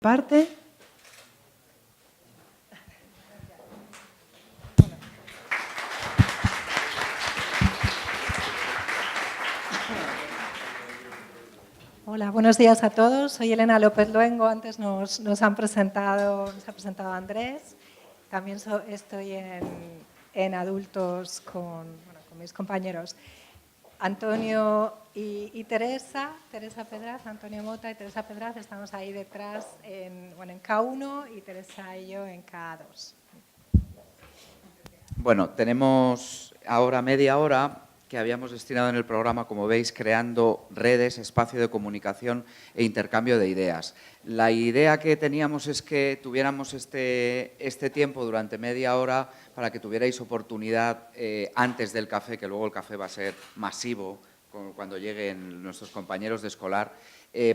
parte. Hola, buenos días a todos. Soy Elena López Luengo. Antes nos ha presentado Andrés. También estoy en adultos con mis compañeros Antonio y Teresa Pedraz, Antonio Mota y Teresa Pedraz. Estamos ahí detrás en K1 y Teresa y yo en K2. Bueno, tenemos ahora media hora que habíamos destinado en el programa, como veis, creando redes, espacio de comunicación e intercambio de ideas. La idea que teníamos es que tuviéramos este tiempo durante media hora para que tuvierais oportunidad antes del café, que luego el café va a ser masivo cuando lleguen nuestros compañeros de escolar,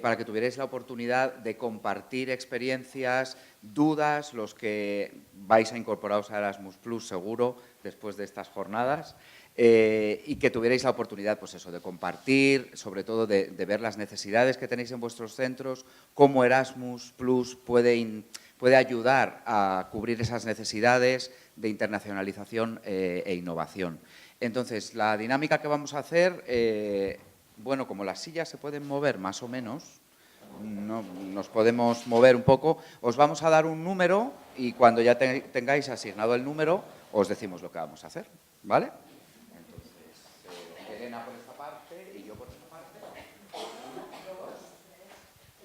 para que tuvierais la oportunidad de compartir experiencias, dudas, los que vais a incorporaros a Erasmus Plus seguro después de estas jornadas. Y que tuvierais la oportunidad, pues eso, de compartir, sobre todo de ver las necesidades que tenéis en vuestros centros, cómo Erasmus Plus puede ayudar a cubrir esas necesidades de internacionalización e innovación. Entonces, la dinámica que vamos a hacer, bueno, como las sillas se pueden mover más o menos, nos podemos mover un poco, os vamos a dar un número y cuando ya tengáis asignado el número, os decimos lo que vamos a hacer, ¿vale? Elena por esta parte y yo por esta parte. 1,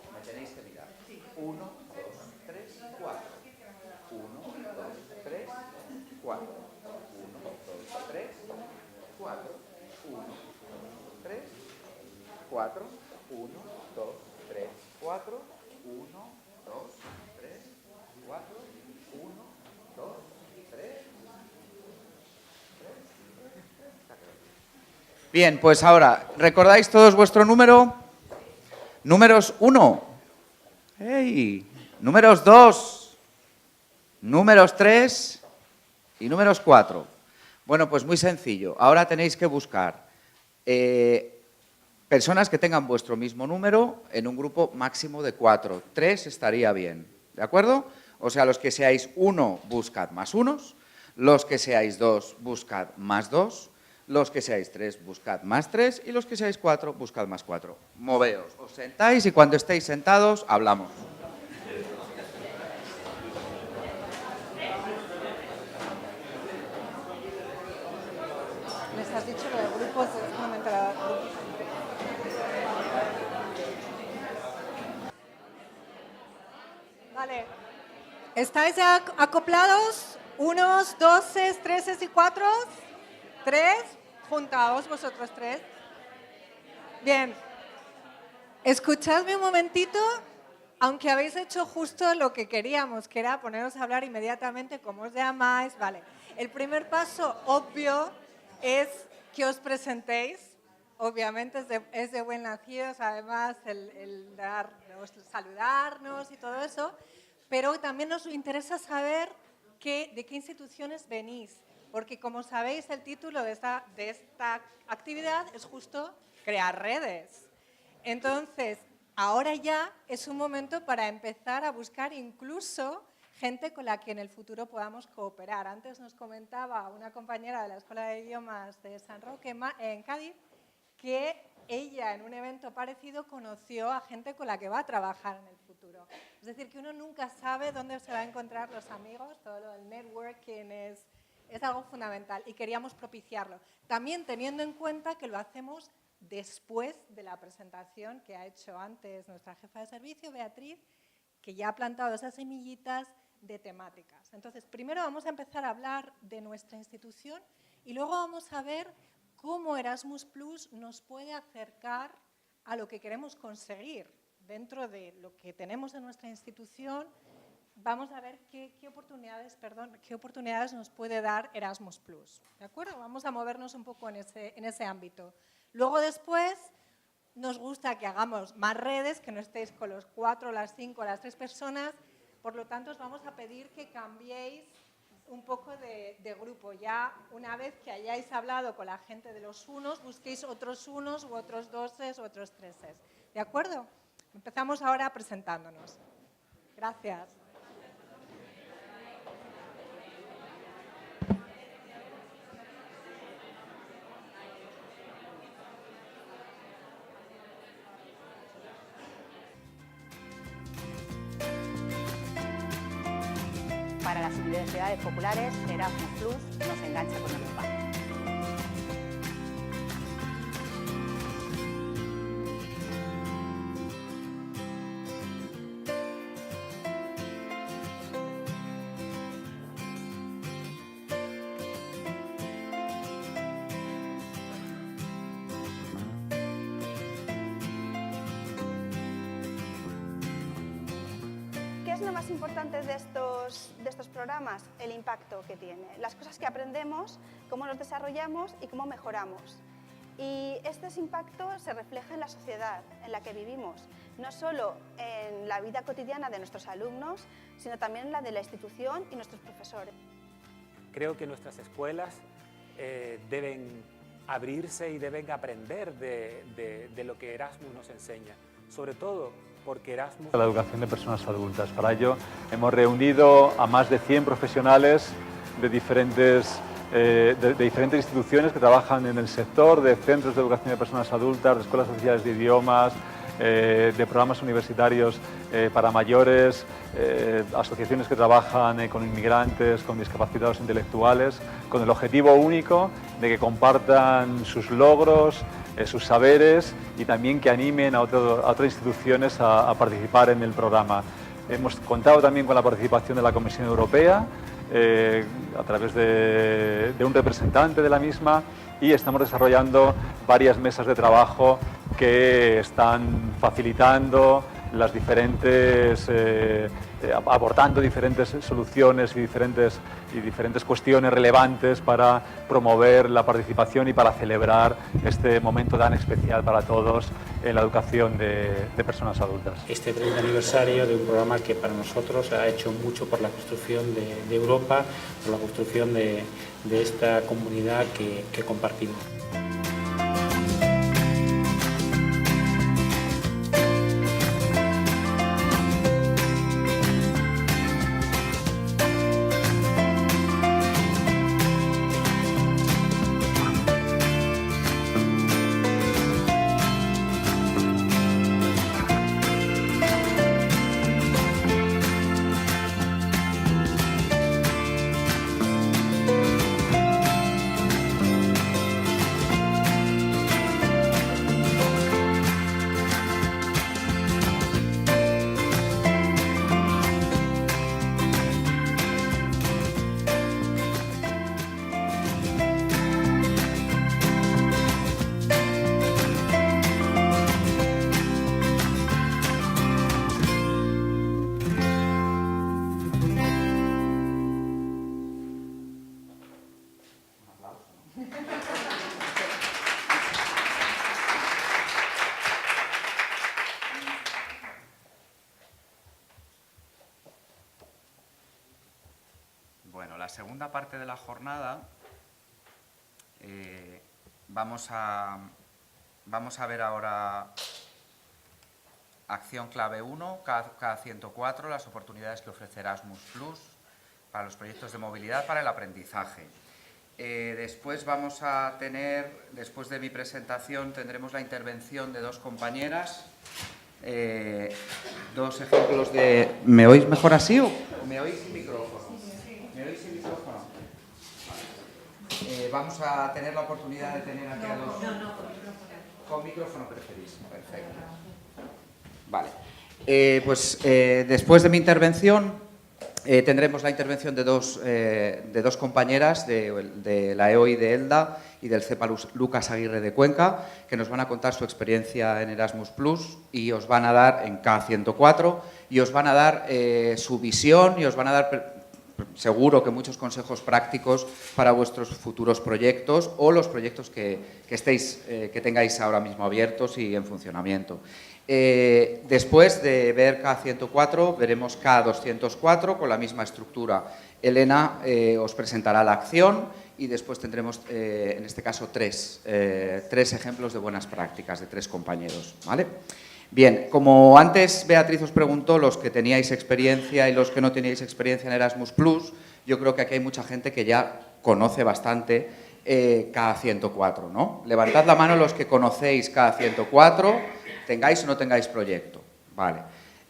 2. Me tenéis que mirar. 1, 2, 3, 4. 1, 2, 3, 4. 1, 2, 3, 4. 1, 2, 3, 4. 1, 2, 3, 4. 1, 2, 3, 4. 1, 2, 3. Bien, pues ahora, ¿recordáis todos vuestro número? Números 1. ¡Hey! Números 2. Números 3. Y números 4. Bueno, pues muy sencillo. Ahora tenéis que buscar personas que tengan vuestro mismo número en un grupo máximo de 4. 3 estaría bien, ¿de acuerdo? O sea, los que seáis 1, buscad más unos. Los que seáis 2, buscad más 2. Los que seáis 3, buscad más 3. Y los que seáis 4, buscad más 4. Moveos, os sentáis y cuando estéis sentados, hablamos. Les has dicho lo de grupos, no me he enterado. Vale. ¿Estáis ya acoplados? ¿Unos, 12, 13 y 4? 3. Juntaos vosotros 3. Bien. Escuchadme un momentito, aunque habéis hecho justo lo que queríamos, que era poneros a hablar inmediatamente cómo os llamáis. Vale. El primer paso obvio es que os presentéis. Obviamente es de buen nacidos, además el saludarnos y todo eso, pero también nos interesa saber de qué instituciones venís, porque como sabéis el título de esta actividad es justo crear redes. Entonces, ahora ya es un momento para empezar a buscar incluso gente con la que en el futuro podamos cooperar. Antes nos comentaba una compañera de la Escuela de Idiomas de San Roque en Cádiz que ella en un evento parecido conoció a gente con la que va a trabajar en el futuro. Es decir, que uno nunca sabe dónde se va a encontrar los amigos, todo lo del networking es algo fundamental y queríamos propiciarlo. También teniendo en cuenta que lo hacemos después de la presentación que ha hecho antes nuestra jefa de servicio, Beatriz, que ya ha plantado esas semillitas de temáticas. Entonces, primero vamos a empezar a hablar de nuestra institución y luego vamos a ver cómo Erasmus Plus nos puede acercar a lo que queremos conseguir dentro de lo que tenemos en nuestra institución. Vamos a ver qué oportunidades nos puede dar Erasmus Plus. ¿De acuerdo? Vamos a movernos un poco en ese ámbito. Luego después nos gusta que hagamos más redes, que no estéis con los 4, las 5, las 3 personas. Por lo tanto, os vamos a pedir que cambiéis un poco de grupo. Ya una vez que hayáis hablado con la gente de los unos, busquéis otros unos u otros 12 u otros 13. ¿De acuerdo? Empezamos ahora presentándonos. Gracias. Para las universidades populares, Erasmus Plus nos engancha con Europa. ¿Qué es lo más importante de estos programas? El impacto que tiene, las cosas que aprendemos, cómo nos desarrollamos y cómo mejoramos. Y este impacto se refleja en la sociedad en la que vivimos, no solo en la vida cotidiana de nuestros alumnos, sino también en la de la institución y nuestros profesores. Creo que nuestras escuelas deben abrirse y deben aprender de lo que Erasmus nos enseña, sobre todo porque Erasmus... La educación de personas adultas. Para ello hemos reunido a más de 100 profesionales de diferentes instituciones que trabajan en el sector, de centros de educación de personas adultas, de escuelas oficiales de idiomas, de programas universitarios para mayores, asociaciones que trabajan con inmigrantes, con discapacitados intelectuales, con el objetivo único de que compartan sus logros, sus saberes y también que animen a otras instituciones a participar en el programa. Hemos contado también con la participación de la Comisión Europea a través de un representante de la misma y estamos desarrollando varias mesas de trabajo que están facilitando las diferentes, aportando diferentes soluciones y diferentes cuestiones relevantes para promover la participación y para celebrar este momento tan especial para todos en la educación de personas adultas. Este 30 aniversario de un programa que para nosotros ha hecho mucho por la construcción de Europa, por la construcción de esta comunidad que compartimos. Bueno, la segunda parte de la jornada vamos a ver ahora acción clave 1, K104, las oportunidades que ofrece Erasmus Plus para los proyectos de movilidad para el aprendizaje. Después vamos a tener, después de mi presentación, tendremos la intervención de dos compañeras, dos ejemplos de... ¿Me oís mejor así o me oís sin micrófono? ¿Me oís sin micrófono? Vamos a tener la oportunidad de tener aquí a dos... Con micrófono preferís, perfecto. Vale. Después de mi intervención... tendremos la intervención de dos compañeras de la EOI de Elda y del CEPA Lucas Aguirre de Cuenca, que nos van a contar su experiencia en Erasmus Plus y os van a dar en K104 y os van a dar su visión y os van a dar seguro que muchos consejos prácticos para vuestros futuros proyectos o los proyectos que tengáis ahora mismo abiertos y en funcionamiento. Después de ver K104, veremos K204 con la misma estructura. Elena os presentará la acción y después tendremos, en este caso, tres ejemplos de buenas prácticas de tres compañeros, ¿vale? Bien, como antes Beatriz os preguntó, los que teníais experiencia y los que no teníais experiencia en Erasmus+, yo creo que aquí hay mucha gente que ya conoce bastante K104, ¿no? Levantad la mano los que conocéis K104, tengáis o no tengáis proyecto. Vale.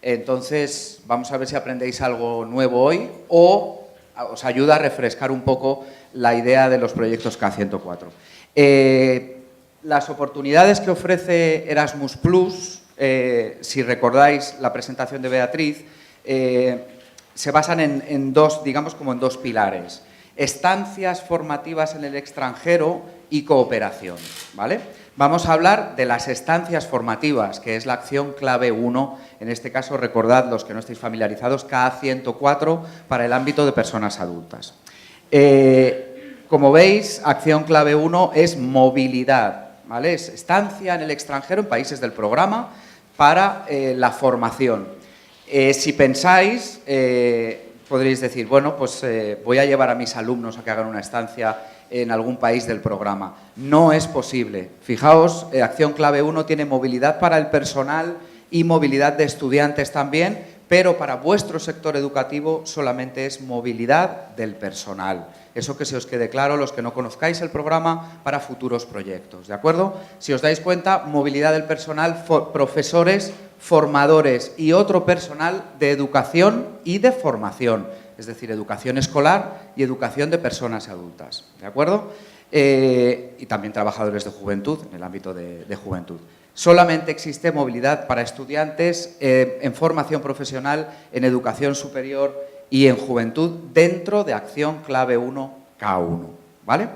Entonces, vamos a ver si aprendéis algo nuevo hoy o os ayuda a refrescar un poco la idea de los proyectos K104. Las oportunidades que ofrece Erasmus+, si recordáis la presentación de Beatriz, se basan en dos, digamos como en dos pilares: estancias formativas en el extranjero y cooperación, ¿vale? Vamos a hablar de las estancias formativas, que es la acción clave 1, en este caso recordad, los que no estéis familiarizados, K104 para el ámbito de personas adultas. Como veis, acción clave 1 es movilidad, ¿vale? Es estancia en el extranjero, en países del programa, para la formación. Si pensáis, podréis decir, bueno, pues voy a llevar a mis alumnos a que hagan una estancia en algún país del programa. No es posible. Fijaos, acción clave 1 tiene movilidad para el personal y movilidad de estudiantes también, pero para vuestro sector educativo solamente es movilidad del personal. Eso que se os quede claro, los que no conozcáis el programa, para futuros proyectos, ¿de acuerdo? Si os dais cuenta, movilidad del personal, profesores, formadores y otro personal de educación y de formación, es decir, educación escolar y educación de personas adultas, ¿de acuerdo? Y también trabajadores de juventud, en el ámbito de juventud. Solamente existe movilidad para estudiantes en formación profesional, en educación superior y en juventud dentro de acción clave 1 K1, ¿vale?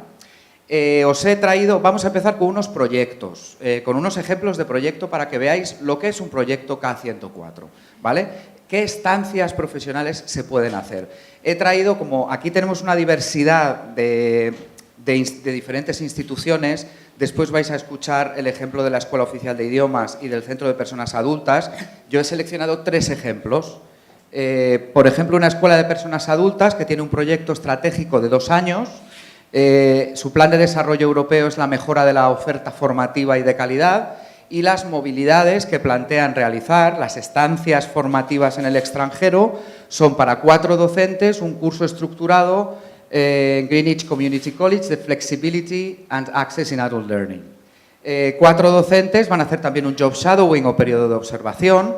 Os he traído, vamos a empezar con unos proyectos, con unos ejemplos de proyecto para que veáis lo que es un proyecto K104, ¿vale? ¿Qué estancias profesionales se pueden hacer? He traído, como aquí tenemos una diversidad de diferentes instituciones, después vais a escuchar el ejemplo de la Escuela Oficial de Idiomas y del Centro de Personas Adultas. Yo he seleccionado 3 ejemplos. Por ejemplo, una escuela de personas adultas que tiene un proyecto estratégico de 2 años. Su plan de desarrollo europeo es la mejora de la oferta formativa y de calidad, y las movilidades que plantean realizar, las estancias formativas en el extranjero, son para 4 docentes, un curso estructurado en Greenwich Community College de Flexibility and Access in Adult Learning. 4 docentes van a hacer también un job shadowing o periodo de observación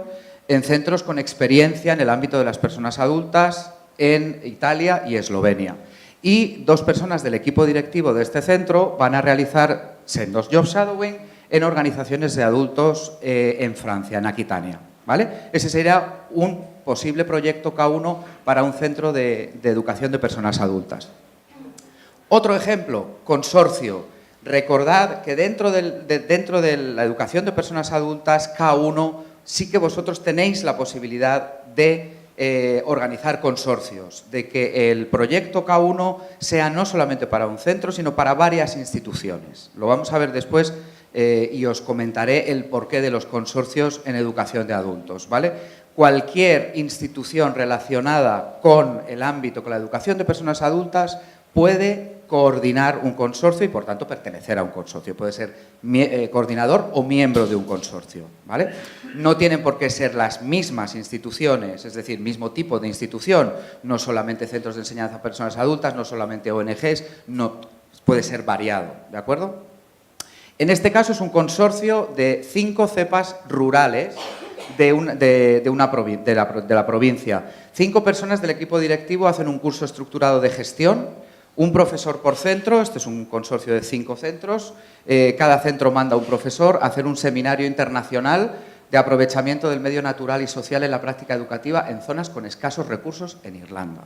en centros con experiencia en el ámbito de las personas adultas en Italia y Eslovenia. Y 2 personas del equipo directivo de este centro van a realizar sendos job shadowing en organizaciones de adultos en Francia, en Aquitania, ¿vale? Ese sería un posible proyecto K1 para un centro de educación de personas adultas. Otro ejemplo, consorcio. Recordad que dentro de la educación de personas adultas, K1, sí que vosotros tenéis la posibilidad de organizar consorcios, de que el proyecto K1 sea no solamente para un centro, sino para varias instituciones. Lo vamos a ver después y os comentaré el porqué de los consorcios en educación de adultos, ¿vale? Cualquier institución relacionada con el ámbito, con la educación de personas adultas, puede coordinar un consorcio y, por tanto, pertenecer a un consorcio. Puede ser coordinador o miembro de un consorcio, ¿vale? No tienen por qué ser las mismas instituciones, es decir, mismo tipo de institución, no solamente centros de enseñanza a personas adultas, no solamente ONGs, no, puede ser variado, ¿de acuerdo? En este caso es un consorcio de 5 cepas rurales de la provincia. 5 personas del equipo directivo hacen un curso estructurado de gestión, un profesor por centro, este es un consorcio de 5 centros, cada centro manda un profesor a hacer un seminario internacional de aprovechamiento del medio natural y social en la práctica educativa en zonas con escasos recursos en Irlanda.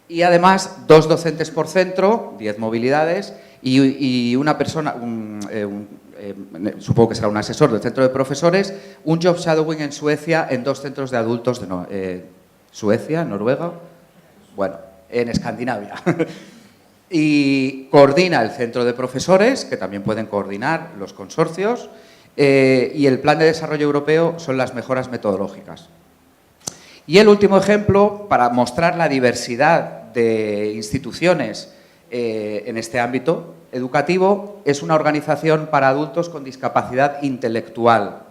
Y además 2 docentes por centro, 10 movilidades, y una persona, supongo que será un asesor del centro de profesores, un job shadowing en Suecia en 2 centros de adultos de Suecia, Noruega, bueno, en Escandinavia. Y coordina el centro de profesores, que también pueden coordinar los consorcios, y el plan de desarrollo europeo son las mejoras metodológicas. Y el último ejemplo, para mostrar la diversidad de instituciones en este ámbito educativo, es una organización para adultos con discapacidad intelectual.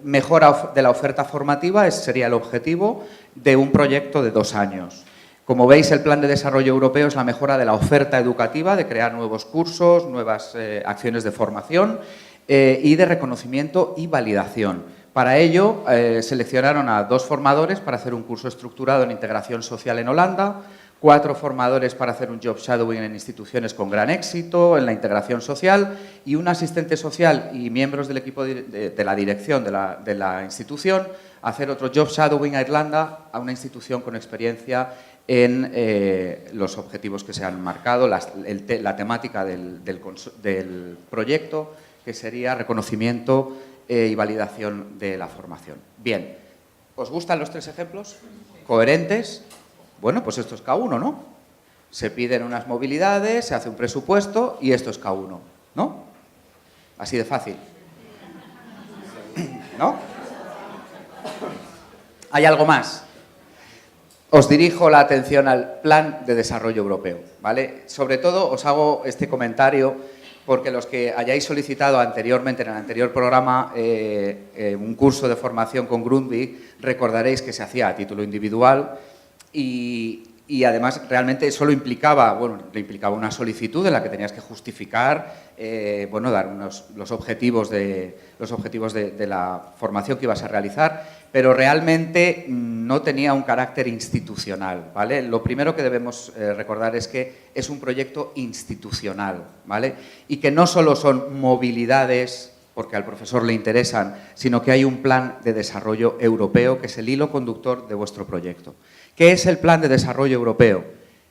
mejora de la oferta formativa sería el objetivo de un proyecto de 2 años. Como veis, el Plan de Desarrollo Europeo es la mejora de la oferta educativa, de crear nuevos cursos, nuevas acciones de formación y de reconocimiento y validación. Para ello, seleccionaron a 2 formadores para hacer un curso estructurado en integración social en Holanda, 4 formadores para hacer un job shadowing en instituciones con gran éxito, en la integración social, y un asistente social y miembros del equipo de la dirección de la institución hacer otro job shadowing a Irlanda, a una institución con experiencia en los objetivos que se han marcado, la temática del proyecto, que sería reconocimiento y validación de la formación. Bien, ¿os gustan los 3 ejemplos? ¿Coherentes? Bueno, pues esto es K1, ¿no? Se piden unas movilidades, se hace un presupuesto y esto es K1, ¿no? Así de fácil. ¿No? ¿Hay algo más? Os dirijo la atención al Plan de Desarrollo Europeo, ¿vale? Sobre todo os hago este comentario porque los que hayáis solicitado anteriormente, en el anterior programa, un curso de formación con Grundtvig, recordaréis que se hacía a título individual y además realmente solo implicaba, una solicitud en la que tenías que justificar, dar los objetivos de la formación que ibas a realizar, pero realmente no tenía un carácter institucional, ¿vale? Lo primero que debemos recordar es que es un proyecto institucional, ¿vale? Y que no solo son movilidades porque al profesor le interesan, sino que hay un plan de desarrollo europeo que es el hilo conductor de vuestro proyecto. ¿Qué es el Plan de Desarrollo Europeo?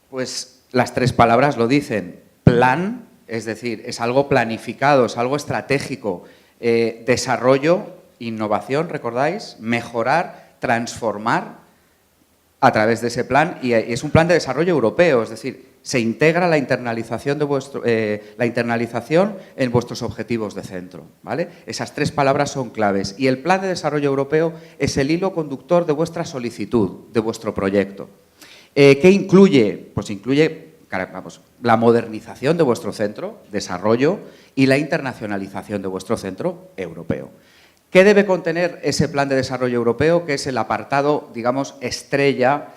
Pues las 3 palabras lo dicen. Plan, es decir, es algo planificado, es algo estratégico. Desarrollo, innovación, ¿recordáis? Mejorar, transformar a través de ese plan. Y es un plan de desarrollo europeo, es decir, se integra la internalización en vuestros objetivos de centro, ¿vale? Esas 3 palabras son claves. Y el Plan de Desarrollo Europeo es el hilo conductor de vuestra solicitud, de vuestro proyecto. ¿Qué incluye? Pues incluye la modernización de vuestro centro, desarrollo, y la internacionalización de vuestro centro europeo. ¿Qué debe contener ese Plan de Desarrollo Europeo? Que es el apartado, digamos, estrella,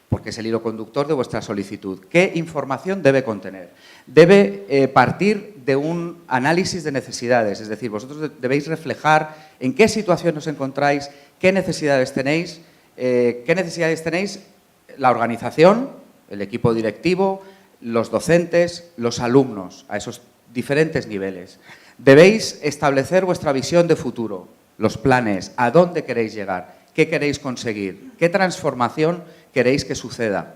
porque es el hilo conductor de vuestra solicitud. ¿Qué información debe contener? Debe partir de un análisis de necesidades, es decir, vosotros debéis reflejar en qué situación os encontráis, qué necesidades tenéis la organización, el equipo directivo, los docentes, los alumnos, a esos diferentes niveles. Debéis establecer vuestra visión de futuro, los planes, a dónde queréis llegar, qué queréis conseguir, qué transformación queréis que suceda.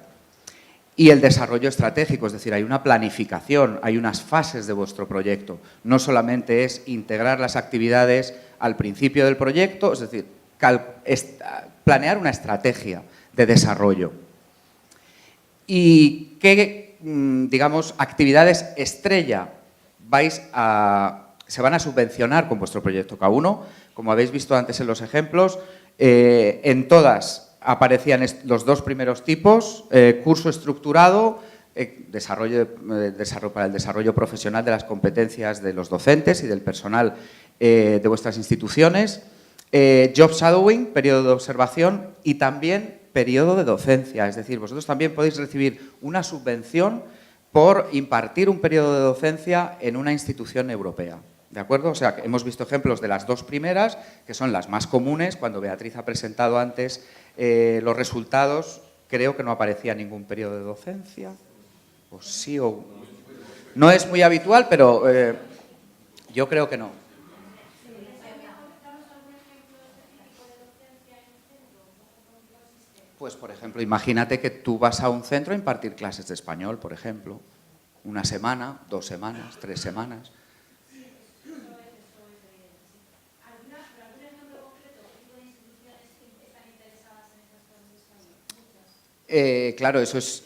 Y el desarrollo estratégico, es decir, hay una planificación, hay unas fases de vuestro proyecto. No solamente es integrar las actividades al principio del proyecto, es decir, planear una estrategia de desarrollo. ¿Y qué, actividades estrella se van a subvencionar con vuestro proyecto K1? Como habéis visto antes en los ejemplos, en todas aparecían los 2 primeros tipos, curso estructurado, para el desarrollo profesional de las competencias de los docentes y del personal de vuestras instituciones, job shadowing, periodo de observación y también periodo de docencia. Es decir, vosotros también podéis recibir una subvención por impartir un periodo de docencia en una institución europea. ¿De acuerdo? O sea, hemos visto ejemplos de las 2 primeras, que son las más comunes. Cuando Beatriz ha presentado antes los resultados, creo que no aparecía ningún periodo de docencia. O sí, o... No es muy habitual, pero yo creo que no. Pues, por ejemplo, imagínate que tú vas a un centro a impartir clases de español, por ejemplo. 1 semana, 2 semanas, 3 semanas... Claro, eso es...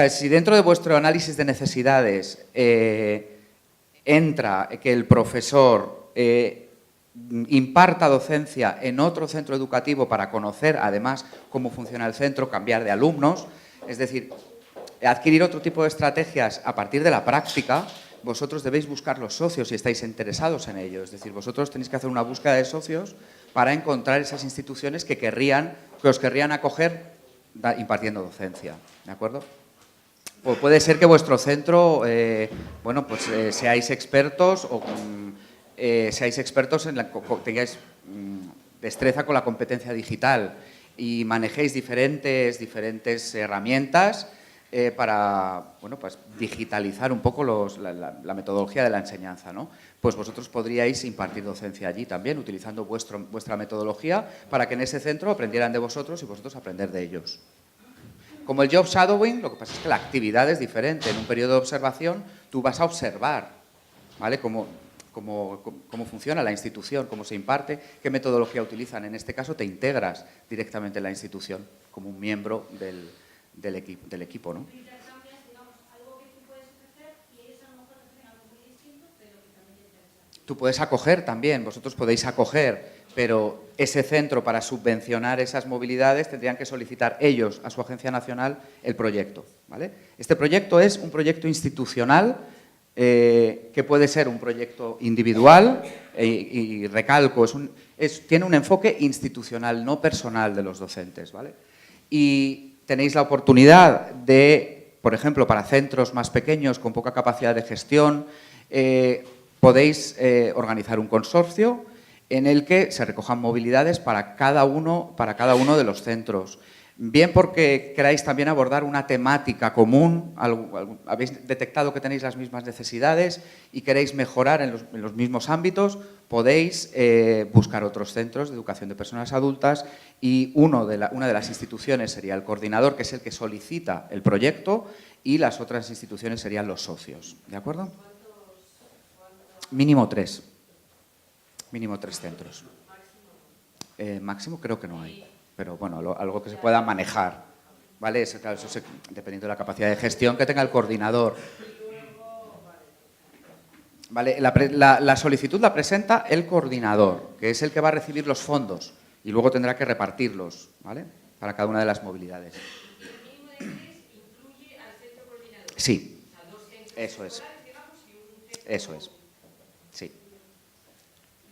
si dentro de vuestro análisis de necesidades entra que el profesor imparta docencia en otro centro educativo para conocer, además, cómo funciona el centro, cambiar de alumnos, es decir, adquirir otro tipo de estrategias a partir de la práctica, vosotros debéis buscar los socios si estáis interesados en ello. Es decir, vosotros tenéis que hacer una búsqueda de socios para encontrar esas instituciones que os querrían acoger impartiendo docencia, ¿de acuerdo? O puede ser que vuestro centro, seáis expertos o tengáis destreza con la competencia digital y manejéis diferentes herramientas para digitalizar un poco la metodología de la enseñanza, ¿no? Pues vosotros podríais impartir docencia allí también, utilizando vuestra metodología para que en ese centro aprendieran de vosotros y vosotros aprender de ellos. Como el job shadowing, lo que pasa es que la actividad es diferente. En un periodo de observación tú vas a observar, ¿vale?, cómo funciona la institución, cómo se imparte, qué metodología utilizan. En este caso te integras directamente en la institución como un miembro del equipo, ¿no? Tú puedes acoger también, vosotros podéis acoger, pero ese centro, para subvencionar esas movilidades, tendrían que solicitar ellos a su agencia nacional el proyecto, ¿vale? Este proyecto es un proyecto institucional que puede ser un proyecto individual y recalco, tiene un enfoque institucional, no personal de los docentes, ¿vale? Y tenéis la oportunidad de, por ejemplo, para centros más pequeños con poca capacidad de gestión, podéis organizar un consorcio en el que se recojan movilidades para cada uno de los centros. Bien porque queráis también abordar una temática común, habéis detectado que tenéis las mismas necesidades y queréis mejorar en los mismos ámbitos, podéis buscar otros centros de educación de personas adultas y una de las instituciones sería el coordinador, que es el que solicita el proyecto, y las otras instituciones serían los socios, ¿de acuerdo? Mínimo 3. Mínimo 3 centros. Máximo creo que no hay, pero bueno, algo que se pueda manejar, ¿vale? Claro, dependiendo de la capacidad de gestión que tenga el coordinador. ¿Vale? La solicitud la presenta el coordinador, que es el que va a recibir los fondos y luego tendrá que repartirlos, ¿vale?, para cada una de las movilidades. ¿El mínimo de 3 incluye al centro coordinador? Sí, eso es. Eso es. Sí.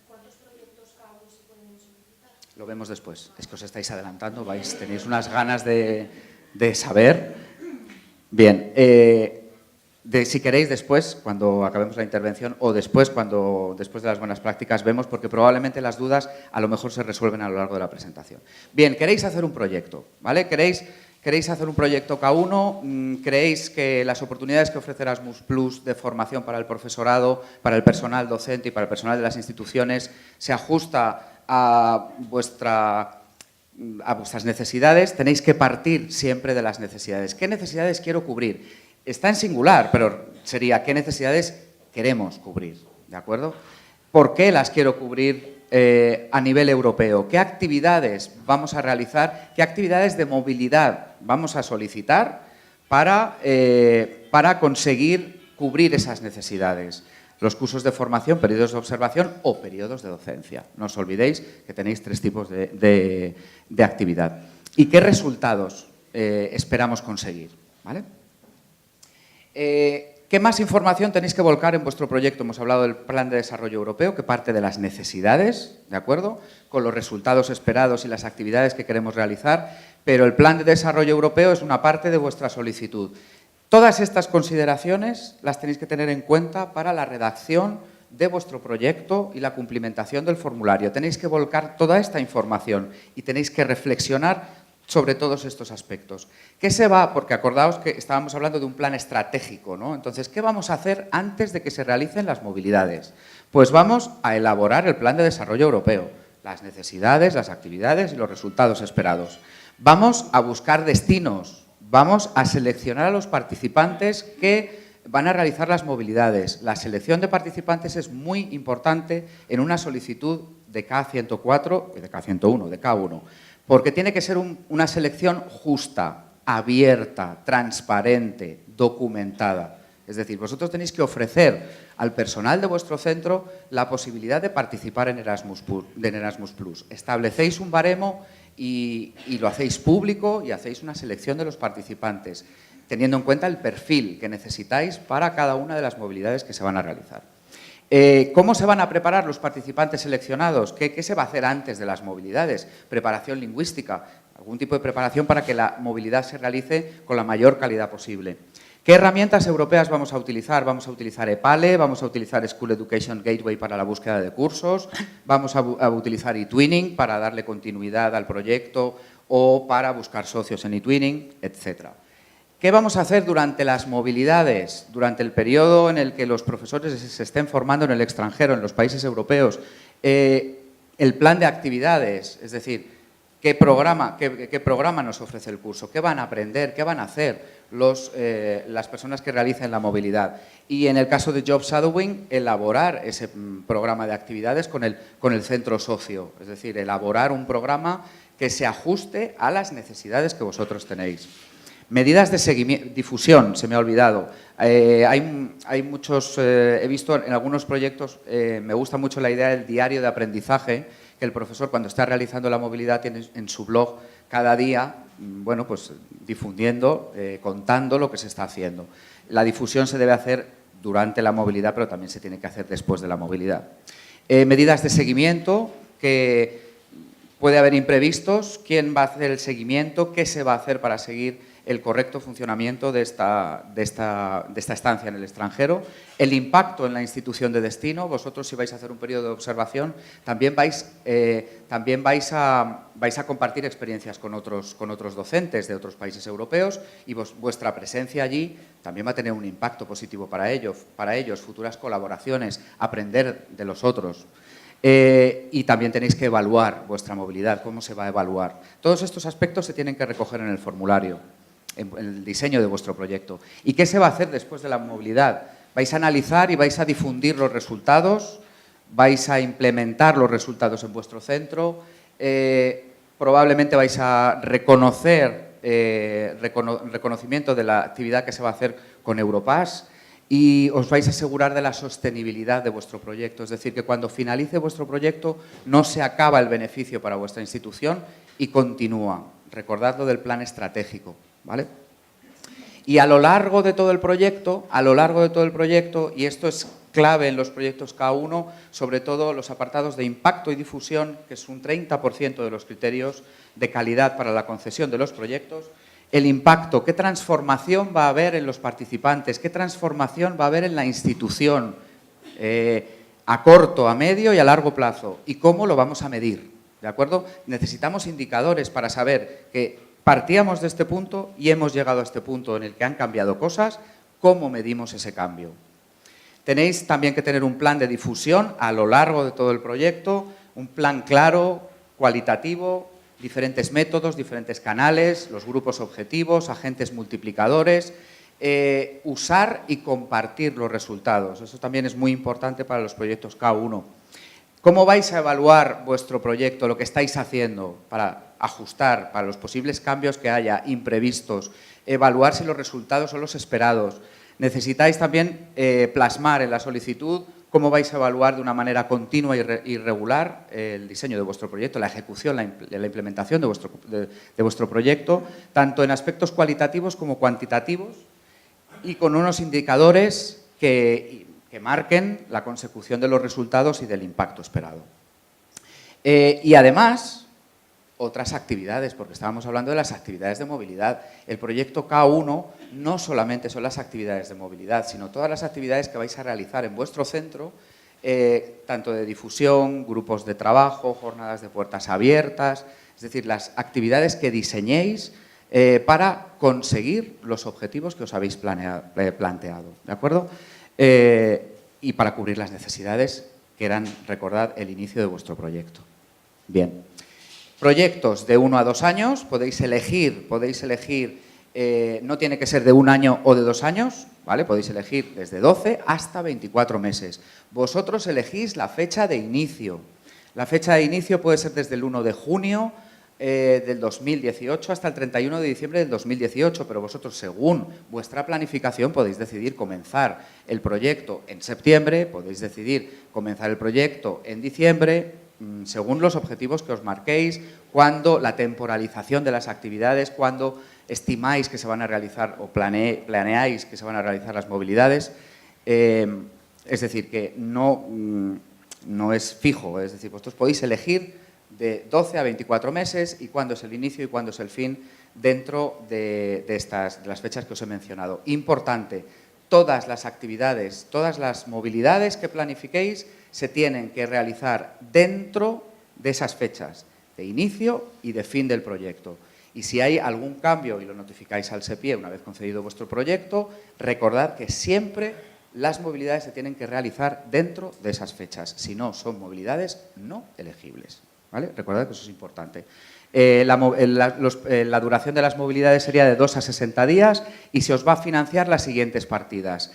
¿Cuántos proyectos cada uno se pueden solicitar? Lo vemos después. Es que os estáis adelantando, tenéis unas ganas de saber. Bien, si queréis después, cuando acabemos la intervención, o después de las buenas prácticas, vemos, porque probablemente las dudas a lo mejor se resuelven a lo largo de la presentación. Bien, queréis hacer un proyecto, ¿vale? ¿Queréis hacer un proyecto K1? ¿Creéis que las oportunidades que ofrece Erasmus Plus de formación para el profesorado, para el personal docente y para el personal de las instituciones se ajusta a vuestras necesidades? Tenéis que partir siempre de las necesidades. ¿Qué necesidades quiero cubrir? Está en singular, pero sería ¿qué necesidades queremos cubrir? ¿De acuerdo? ¿Por qué las quiero cubrir a nivel europeo? ¿Qué actividades vamos a realizar? ¿Qué actividades de movilidad vamos a solicitar para conseguir cubrir esas necesidades? Los cursos de formación, periodos de observación o periodos de docencia. No os olvidéis que tenéis 3 tipos de actividad. ¿Y qué resultados esperamos conseguir? ¿Vale? ¿Qué más información tenéis que volcar en vuestro proyecto? Hemos hablado del Plan de Desarrollo Europeo, que parte de las necesidades, ¿de acuerdo?, con los resultados esperados y las actividades que queremos realizar, pero el Plan de Desarrollo Europeo es una parte de vuestra solicitud. Todas estas consideraciones las tenéis que tener en cuenta para la redacción de vuestro proyecto y la cumplimentación del formulario. Tenéis que volcar toda esta información y tenéis que reflexionar sobre todos estos aspectos. ¿Qué se va? Porque acordaos que estábamos hablando de un plan estratégico, ¿no? Entonces, ¿qué vamos a hacer antes de que se realicen las movilidades? Pues vamos a elaborar el Plan de Desarrollo Europeo, las necesidades, las actividades y los resultados esperados. Vamos a buscar destinos, vamos a seleccionar a los participantes que van a realizar las movilidades. La selección de participantes es muy importante en una solicitud de K104 y de K101, de K1. Porque tiene que ser una selección justa, abierta, transparente, documentada. Es decir, vosotros tenéis que ofrecer al personal de vuestro centro la posibilidad de participar en Erasmus Plus. Establecéis un baremo y lo hacéis público y hacéis una selección de los participantes. teniendo en cuenta el perfil que necesitáis para cada una de las movilidades que se van a realizar. ¿Cómo se van a preparar los participantes seleccionados? ¿Qué se va a hacer antes de las movilidades? Preparación lingüística, algún tipo de preparación para que la movilidad se realice con la mayor calidad posible. ¿Qué herramientas europeas vamos a utilizar? Vamos a utilizar EPALE, vamos a utilizar School Education Gateway para la búsqueda de cursos, vamos a utilizar eTwinning para darle continuidad al proyecto o para buscar socios en eTwinning, etcétera. ¿Qué vamos a hacer durante las movilidades? Durante el periodo en el que los profesores se estén formando en el extranjero, en los países europeos, el plan de actividades, es decir, ¿qué programa nos ofrece el curso? ¿Qué van a aprender? ¿Qué van a hacer las personas que realicen la movilidad? Y en el caso de Job Shadowing, elaborar ese programa de actividades con el centro socio, es decir, elaborar un programa que se ajuste a las necesidades que vosotros tenéis. Medidas de seguimiento, difusión, se me ha olvidado. Hay muchos, he visto en algunos proyectos, me gusta mucho la idea del diario de aprendizaje, que el profesor cuando está realizando la movilidad tiene en su blog cada día, bueno, pues difundiendo, contando lo que se está haciendo. La difusión se debe hacer durante la movilidad, pero también se tiene que hacer después de la movilidad. Medidas de seguimiento, que puede haber imprevistos, quién va a hacer el seguimiento, qué se va a hacer para seguir el correcto funcionamiento de esta estancia en el extranjero, el impacto en la institución de destino. Vosotros, si vais a hacer un periodo de observación, también vais a compartir experiencias con otros docentes de otros países europeos y vuestra presencia allí también va a tener un impacto positivo para ellos, futuras colaboraciones, aprender de los otros. Y también tenéis que evaluar vuestra movilidad, cómo se va a evaluar. Todos estos aspectos se tienen que recoger en el formulario, en el diseño de vuestro proyecto. ¿Y qué se va a hacer después de la movilidad? Vais a analizar y vais a difundir los resultados, vais a implementar los resultados en vuestro centro, probablemente vais a reconocer reconocimiento de la actividad que se va a hacer con Europass y os vais a asegurar de la sostenibilidad de vuestro proyecto. Es decir, que cuando finalice vuestro proyecto no se acaba el beneficio para vuestra institución y continúa. Recordadlo del plan estratégico, ¿vale? Y a lo largo de todo el proyecto, y esto es clave en los proyectos K1, sobre todo los apartados de impacto y difusión, que es un 30% de los criterios de calidad para la concesión de los proyectos. El impacto, qué transformación va a haber en los participantes, qué transformación va a haber en la institución a corto, a medio y a largo plazo, y cómo lo vamos a medir, ¿de acuerdo? Necesitamos indicadores para saber que partíamos de este punto y hemos llegado a este punto en el que han cambiado cosas, ¿cómo medimos ese cambio? Tenéis también que tener un plan de difusión a lo largo de todo el proyecto, un plan claro, cualitativo, diferentes métodos, diferentes canales, los grupos objetivos, agentes multiplicadores, usar y compartir los resultados. Eso también es muy importante para los proyectos K1. ¿Cómo vais a evaluar vuestro proyecto, lo que estáis haciendo para ajustar para los posibles cambios que haya, imprevistos, evaluar si los resultados son los esperados? Necesitáis también plasmar en la solicitud cómo vais a evaluar de una manera continua y regular el diseño de vuestro proyecto, la ejecución, la implementación de vuestro proyecto, tanto en aspectos cualitativos como cuantitativos y con unos indicadores que marquen la consecución de los resultados y del impacto esperado. Y además, otras actividades, porque estábamos hablando de las actividades de movilidad. El proyecto K1 no solamente son las actividades de movilidad, sino todas las actividades que vais a realizar en vuestro centro, tanto de difusión, grupos de trabajo, jornadas de puertas abiertas, es decir, las actividades que diseñéis para conseguir los objetivos que os habéis planteado, ¿de acuerdo? Y para cubrir las necesidades que eran, recordad, el inicio de vuestro proyecto. Bien. Proyectos de 1 a 2 años, podéis elegir, no tiene que ser de 1 año o de 2 años, ¿vale? Podéis elegir desde 12 hasta 24 meses. Vosotros elegís la fecha de inicio. La fecha de inicio puede ser desde el 1 de junio del 2018 hasta el 31 de diciembre del 2018, pero vosotros, según vuestra planificación, podéis decidir comenzar el proyecto en septiembre, podéis decidir comenzar el proyecto en diciembre, según los objetivos que os marquéis, cuando la temporalización de las actividades, cuando estimáis que se van a realizar o planeáis que se van a realizar las movilidades. Es decir, que no es fijo, es decir, vosotros podéis elegir de 12 a 24 meses y cuándo es el inicio y cuándo es el fin dentro de las fechas que os he mencionado. Importante, todas las actividades, todas las movilidades que planifiquéis se tienen que realizar dentro de esas fechas de inicio y de fin del proyecto. Y si hay algún cambio y lo notificáis al SEPIE una vez concedido vuestro proyecto, recordad que siempre las movilidades se tienen que realizar dentro de esas fechas. Si no, son movilidades no elegibles, ¿vale? Recordad que eso es importante. La duración de las movilidades sería de 2 a 60 días y se os va a financiar las siguientes partidas.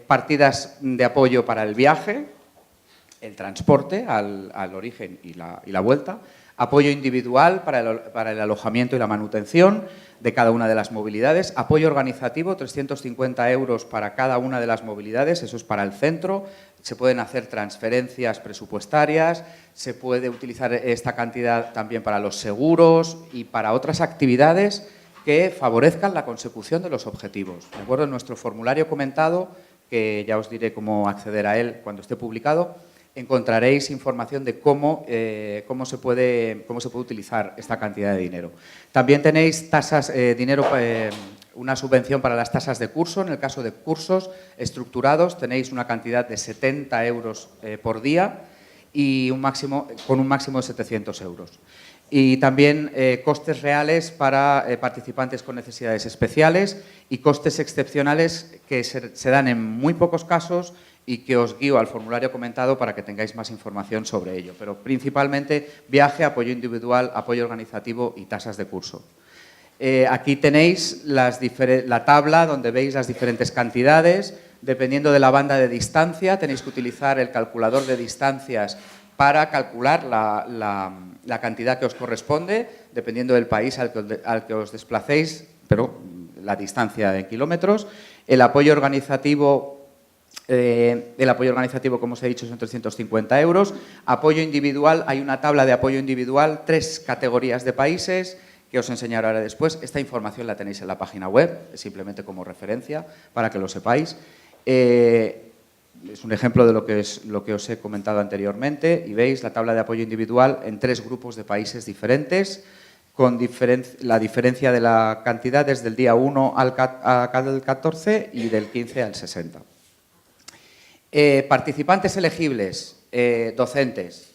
Partidas de apoyo para el viaje, el transporte al origen y la vuelta, apoyo individual para el alojamiento y la manutención de cada una de las movilidades, apoyo organizativo, 350 € para cada una de las movilidades, eso es para el centro, se pueden hacer transferencias presupuestarias, se puede utilizar esta cantidad también para los seguros y para otras actividades que favorezcan la consecución de los objetivos. ¿De acuerdo? En nuestro formulario comentado, que ya os diré cómo acceder a él cuando esté publicado, encontraréis información de cómo se puede utilizar esta cantidad de dinero. También tenéis una subvención para las tasas de curso. En el caso de cursos estructurados tenéis una cantidad de 70 € por día y con un máximo de 700 €. Y también costes reales para participantes con necesidades especiales y costes excepcionales que se dan en muy pocos casos y que os guío al formulario comentado para que tengáis más información sobre ello. Pero principalmente viaje, apoyo individual, apoyo organizativo y tasas de curso. Aquí tenéis la tabla donde veis las diferentes cantidades. Dependiendo de la banda de distancia, tenéis que utilizar el calculador de distancias para calcular la cantidad que os corresponde, dependiendo del país al que os desplacéis, pero la distancia en kilómetros. El apoyo organizativo, como os he dicho, son 350 €. Apoyo individual, hay una tabla de apoyo individual, 3 categorías de países, que os enseñaré ahora después. Esta información la tenéis en la página web, simplemente como referencia, para que lo sepáis. Es un ejemplo de lo que os he comentado anteriormente y veis la tabla de apoyo individual en 3 grupos de países diferentes, con la diferencia de la cantidad desde el día 1 al 14 y del 15 al 60. Participantes elegibles, docentes,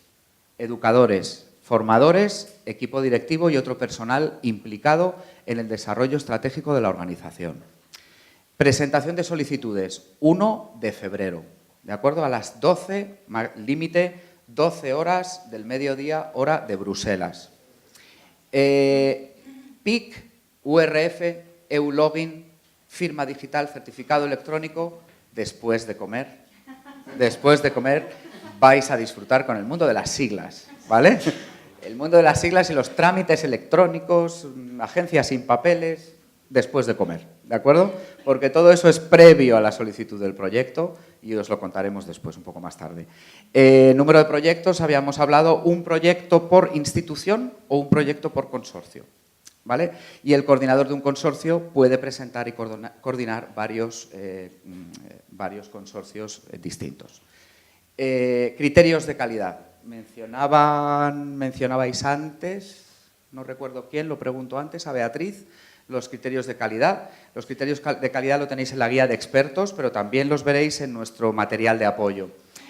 educadores, formadores, equipo directivo y otro personal implicado en el desarrollo estratégico de la organización. Presentación de solicitudes, 1 de febrero, ¿de acuerdo? A las 12, límite 12 horas del mediodía, hora de Bruselas. PIC, URF, EU-Login, firma digital, certificado electrónico, después de comer. Después de comer vais a disfrutar con el mundo de las siglas, ¿vale? El mundo de las siglas y los trámites electrónicos, agencias sin papeles, después de comer, ¿de acuerdo? Porque todo eso es previo a la solicitud del proyecto y os lo contaremos después, un poco más tarde. Número de proyectos, habíamos hablado, un proyecto por institución o un proyecto por consorcio, ¿vale? Y el coordinador de un consorcio puede presentar y coordinar varios consorcios distintos. Criterios de calidad. Mencionabais antes, no recuerdo quién, lo pregunto antes, a Beatriz, los criterios de calidad. Los criterios de calidad lo tenéis en la guía de expertos, pero también los veréis en nuestro material de apoyo.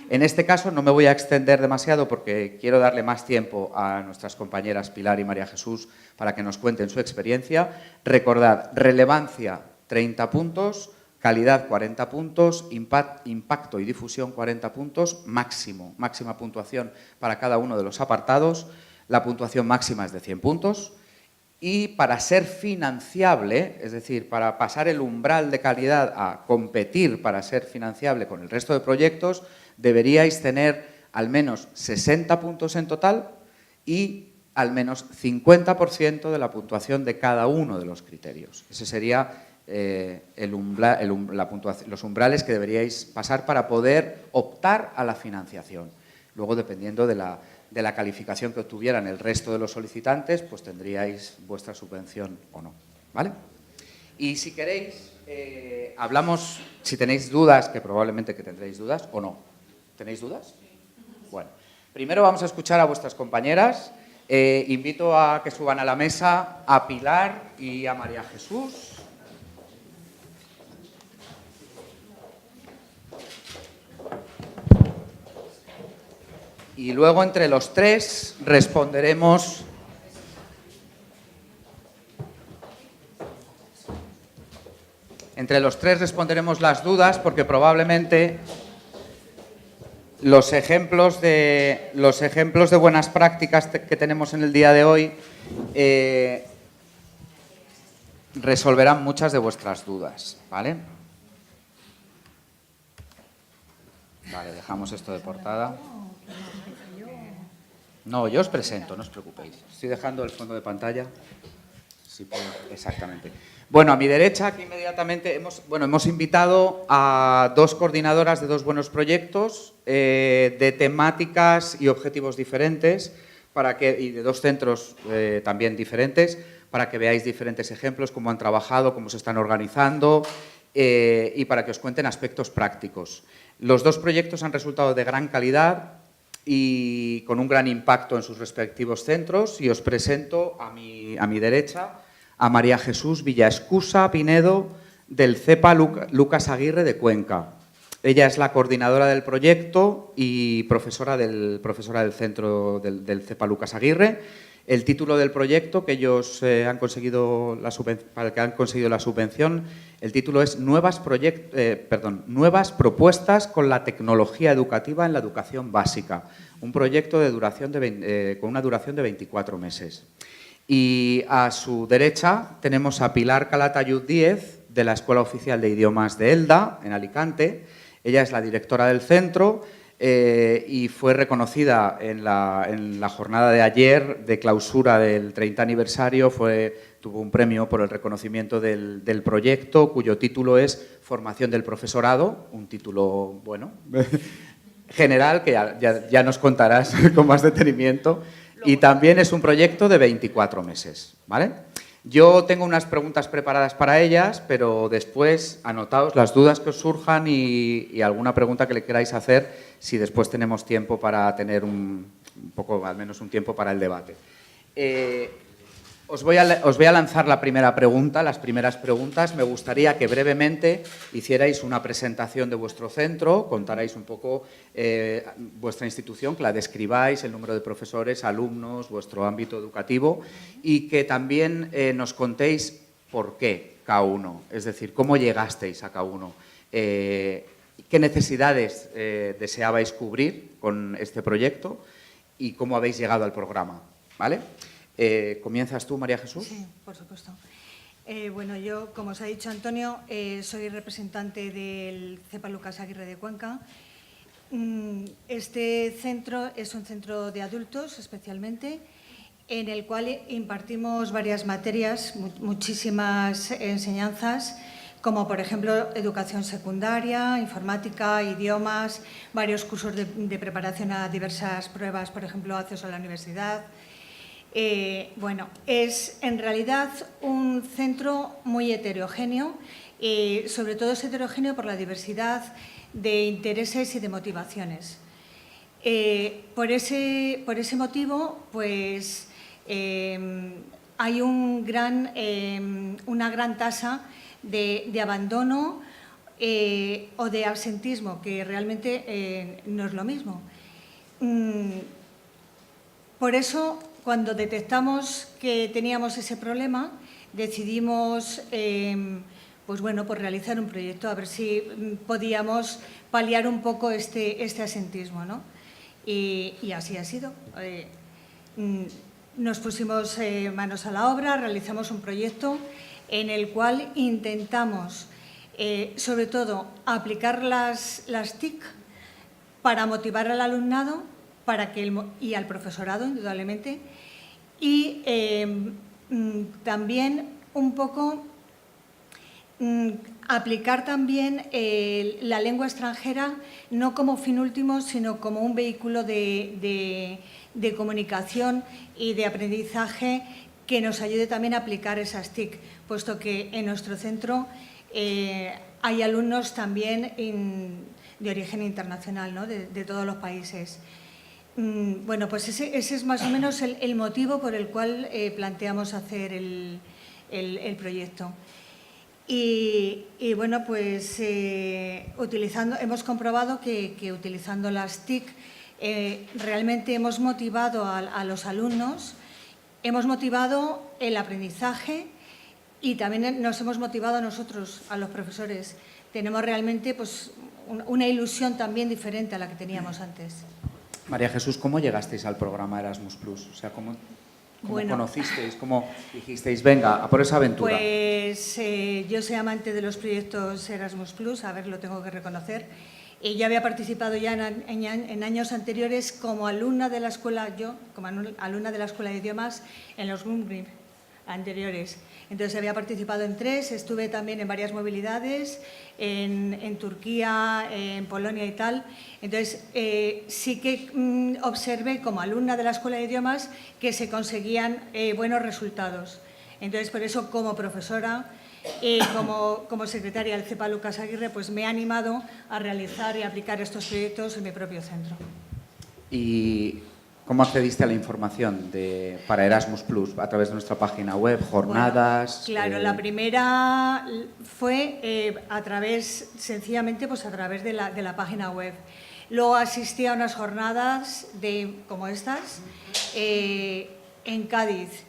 En este caso no me voy a extender demasiado porque quiero darle más tiempo a nuestras compañeras Pilar y María Jesús para que nos cuenten su experiencia. Recordad, relevancia 30 puntos, calidad 40 puntos, impacto y difusión 40 puntos, máxima puntuación para cada uno de los apartados. La puntuación máxima es de 100 puntos. Y para ser financiable, es decir, para pasar el umbral de calidad a competir para ser financiable con el resto de proyectos, deberíais tener al menos 60 puntos en total y al menos 50% de la puntuación de cada uno de los criterios. Ese sería los umbrales que deberíais pasar para poder optar a la financiación. Luego, dependiendo de la calificación que obtuvieran el resto de los solicitantes, pues tendríais vuestra subvención o no. ¿vale? Y si queréis, hablamos, si tenéis dudas, que probablemente que tendréis dudas, o no. ¿Tenéis dudas? Bueno, primero vamos a escuchar a vuestras compañeras. Invito a que suban a la mesa a Pilar y a María Jesús. Y luego entre los tres responderemos las dudas, porque probablemente los ejemplos de buenas prácticas que tenemos en el día de hoy resolverán muchas de vuestras dudas, ¿vale? Vale, dejamos esto de portada. No, yo os presento, no os preocupéis. Estoy dejando el fondo de pantalla. Sí, exactamente. Bueno, a mi derecha, aquí inmediatamente, hemos invitado a dos coordinadoras de dos buenos proyectos de temáticas y objetivos diferentes y de dos centros también diferentes, para que veáis diferentes ejemplos, cómo han trabajado, cómo se están organizando y para que os cuenten aspectos prácticos. Los dos proyectos han resultado de gran calidad y con un gran impacto en sus respectivos centros, y os presento a mi derecha a María Jesús Villaescusa Pinedo, del CEPA Lucas Aguirre de Cuenca. Ella es la coordinadora del proyecto y profesora del centro del CEPA Lucas Aguirre. El título del proyecto que ellos para el que han conseguido la subvención, el título es Nuevas propuestas con la tecnología educativa en la educación básica. Un proyecto con una duración de 24 meses. Y a su derecha tenemos a Pilar Calatayud Díez, de la Escuela Oficial de Idiomas de Elda, en Alicante. Ella es la directora del centro y fue reconocida en la jornada de ayer de clausura del 30 aniversario. Tuvo un premio por el reconocimiento del proyecto, cuyo título es Formación del profesorado, un título, bueno, general, que ya nos contarás con más detenimiento. Y también es un proyecto de 24 meses, ¿vale? Yo tengo unas preguntas preparadas para ellas, pero después anotaos las dudas que os surjan y alguna pregunta que le queráis hacer, si después tenemos tiempo para tener al menos un tiempo para el debate. Os voy a lanzar la primera pregunta, las primeras preguntas. Me gustaría que brevemente hicierais una presentación de vuestro centro, contarais un poco vuestra institución, que la describáis, el número de profesores, alumnos, vuestro ámbito educativo, y que también nos contéis por qué K1, es decir, cómo llegasteis a K1, qué necesidades deseabais cubrir con este proyecto y cómo habéis llegado al programa, ¿vale? ¿Comienzas tú, María Jesús? Sí, por supuesto. Bueno, yo, como os ha dicho Antonio, soy representante del CEPA Lucas Aguirre de Cuenca. Este centro es un centro de adultos, especialmente, en el cual impartimos varias materias, muchísimas enseñanzas, como por ejemplo educación secundaria, informática, idiomas, varios cursos de preparación a diversas pruebas, por ejemplo, acceso a la universidad. Bueno, es en realidad un centro muy heterogéneo, sobre todo es heterogéneo por la diversidad de intereses y de motivaciones. Por ese motivo, pues hay una gran tasa de abandono o de absentismo, que realmente no es lo mismo. Por eso, cuando detectamos que teníamos ese problema, decidimos pues realizar un proyecto, a ver si podíamos paliar un poco este asentismo, ¿no? Y así ha sido. Nos pusimos manos a la obra, realizamos un proyecto en el cual intentamos, sobre todo, aplicar las TIC para motivar al alumnado y al profesorado, indudablemente, y también un poco aplicar también la lengua extranjera no como fin último, sino como un vehículo de comunicación y de aprendizaje que nos ayude también a aplicar esas TIC, puesto que en nuestro centro hay alumnos también de origen internacional, ¿no? de todos los países. Bueno, pues ese es más o menos el motivo por el cual planteamos hacer el proyecto. Y bueno, pues hemos comprobado que utilizando las TIC realmente hemos motivado a los alumnos, hemos motivado el aprendizaje y también nos hemos motivado a nosotros, a los profesores. Tenemos realmente pues, una ilusión también diferente a la que teníamos antes. María Jesús, ¿cómo llegasteis al programa Erasmus+? O sea, ¿cómo conocisteis? ¿Cómo dijisteis, venga, a por esa aventura? Pues yo soy amante de los proyectos Erasmus+, a ver, lo tengo que reconocer. Yo había participado ya en años anteriores como alumna de la escuela, alumna de la Escuela de Idiomas en los Gumgrip anteriores. Entonces había participado en 3, estuve también en varias movilidades, en Turquía, en Polonia y tal. Entonces sí que observé como alumna de la Escuela de Idiomas que se conseguían buenos resultados. Entonces por eso como profesora y como secretaria del CEPA Lucas Aguirre pues me he animado a realizar y aplicar estos proyectos en mi propio centro. ¿Y cómo accediste a la información para Erasmus+? ¿A través de nuestra página web, jornadas? Bueno, claro, la primera fue sencillamente pues a través de la página web. Luego asistí a unas jornadas como estas en Cádiz,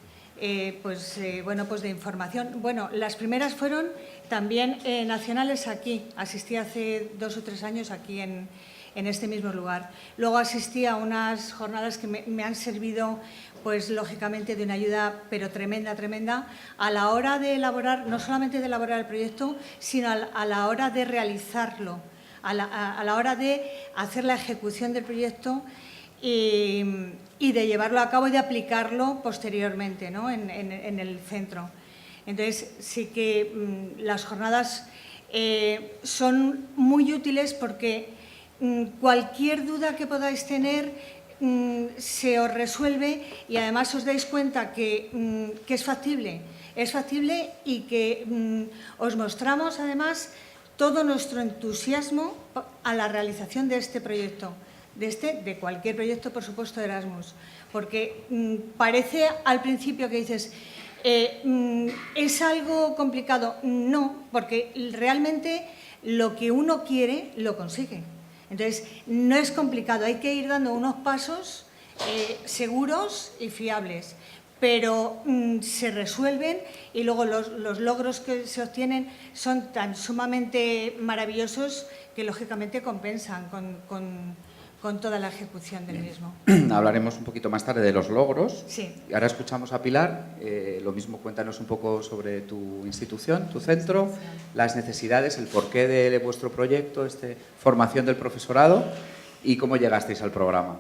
pues de información. Bueno, las primeras fueron también nacionales aquí. Asistí hace 2 o 3 años aquí en este mismo lugar. Luego asistí a unas jornadas que me han servido, pues lógicamente, de una ayuda, pero tremenda, tremenda, a la hora de elaborar, no solamente de elaborar el proyecto, sino a la hora de realizarlo, a la hora de hacer la ejecución del proyecto y de llevarlo a cabo y de aplicarlo posteriormente, ¿no? en el centro. Entonces, sí que las jornadas son muy útiles porque cualquier duda que podáis tener se os resuelve y además os dais cuenta que es factible y que os mostramos además todo nuestro entusiasmo a la realización de este proyecto, de cualquier proyecto, por supuesto, de Erasmus, porque parece al principio que dices ¿es algo complicado? No, porque realmente lo que uno quiere lo consigue. Entonces, no es complicado, hay que ir dando unos pasos seguros y fiables, pero se resuelven y luego los logros que se obtienen son tan sumamente maravillosos que lógicamente compensan con toda la ejecución del mismo. Hablaremos un poquito más tarde de los logros. Sí. Ahora escuchamos a Pilar. Lo mismo, cuéntanos un poco sobre tu institución, tu centro, las necesidades, el porqué de vuestro proyecto, formación del profesorado y cómo llegasteis al programa.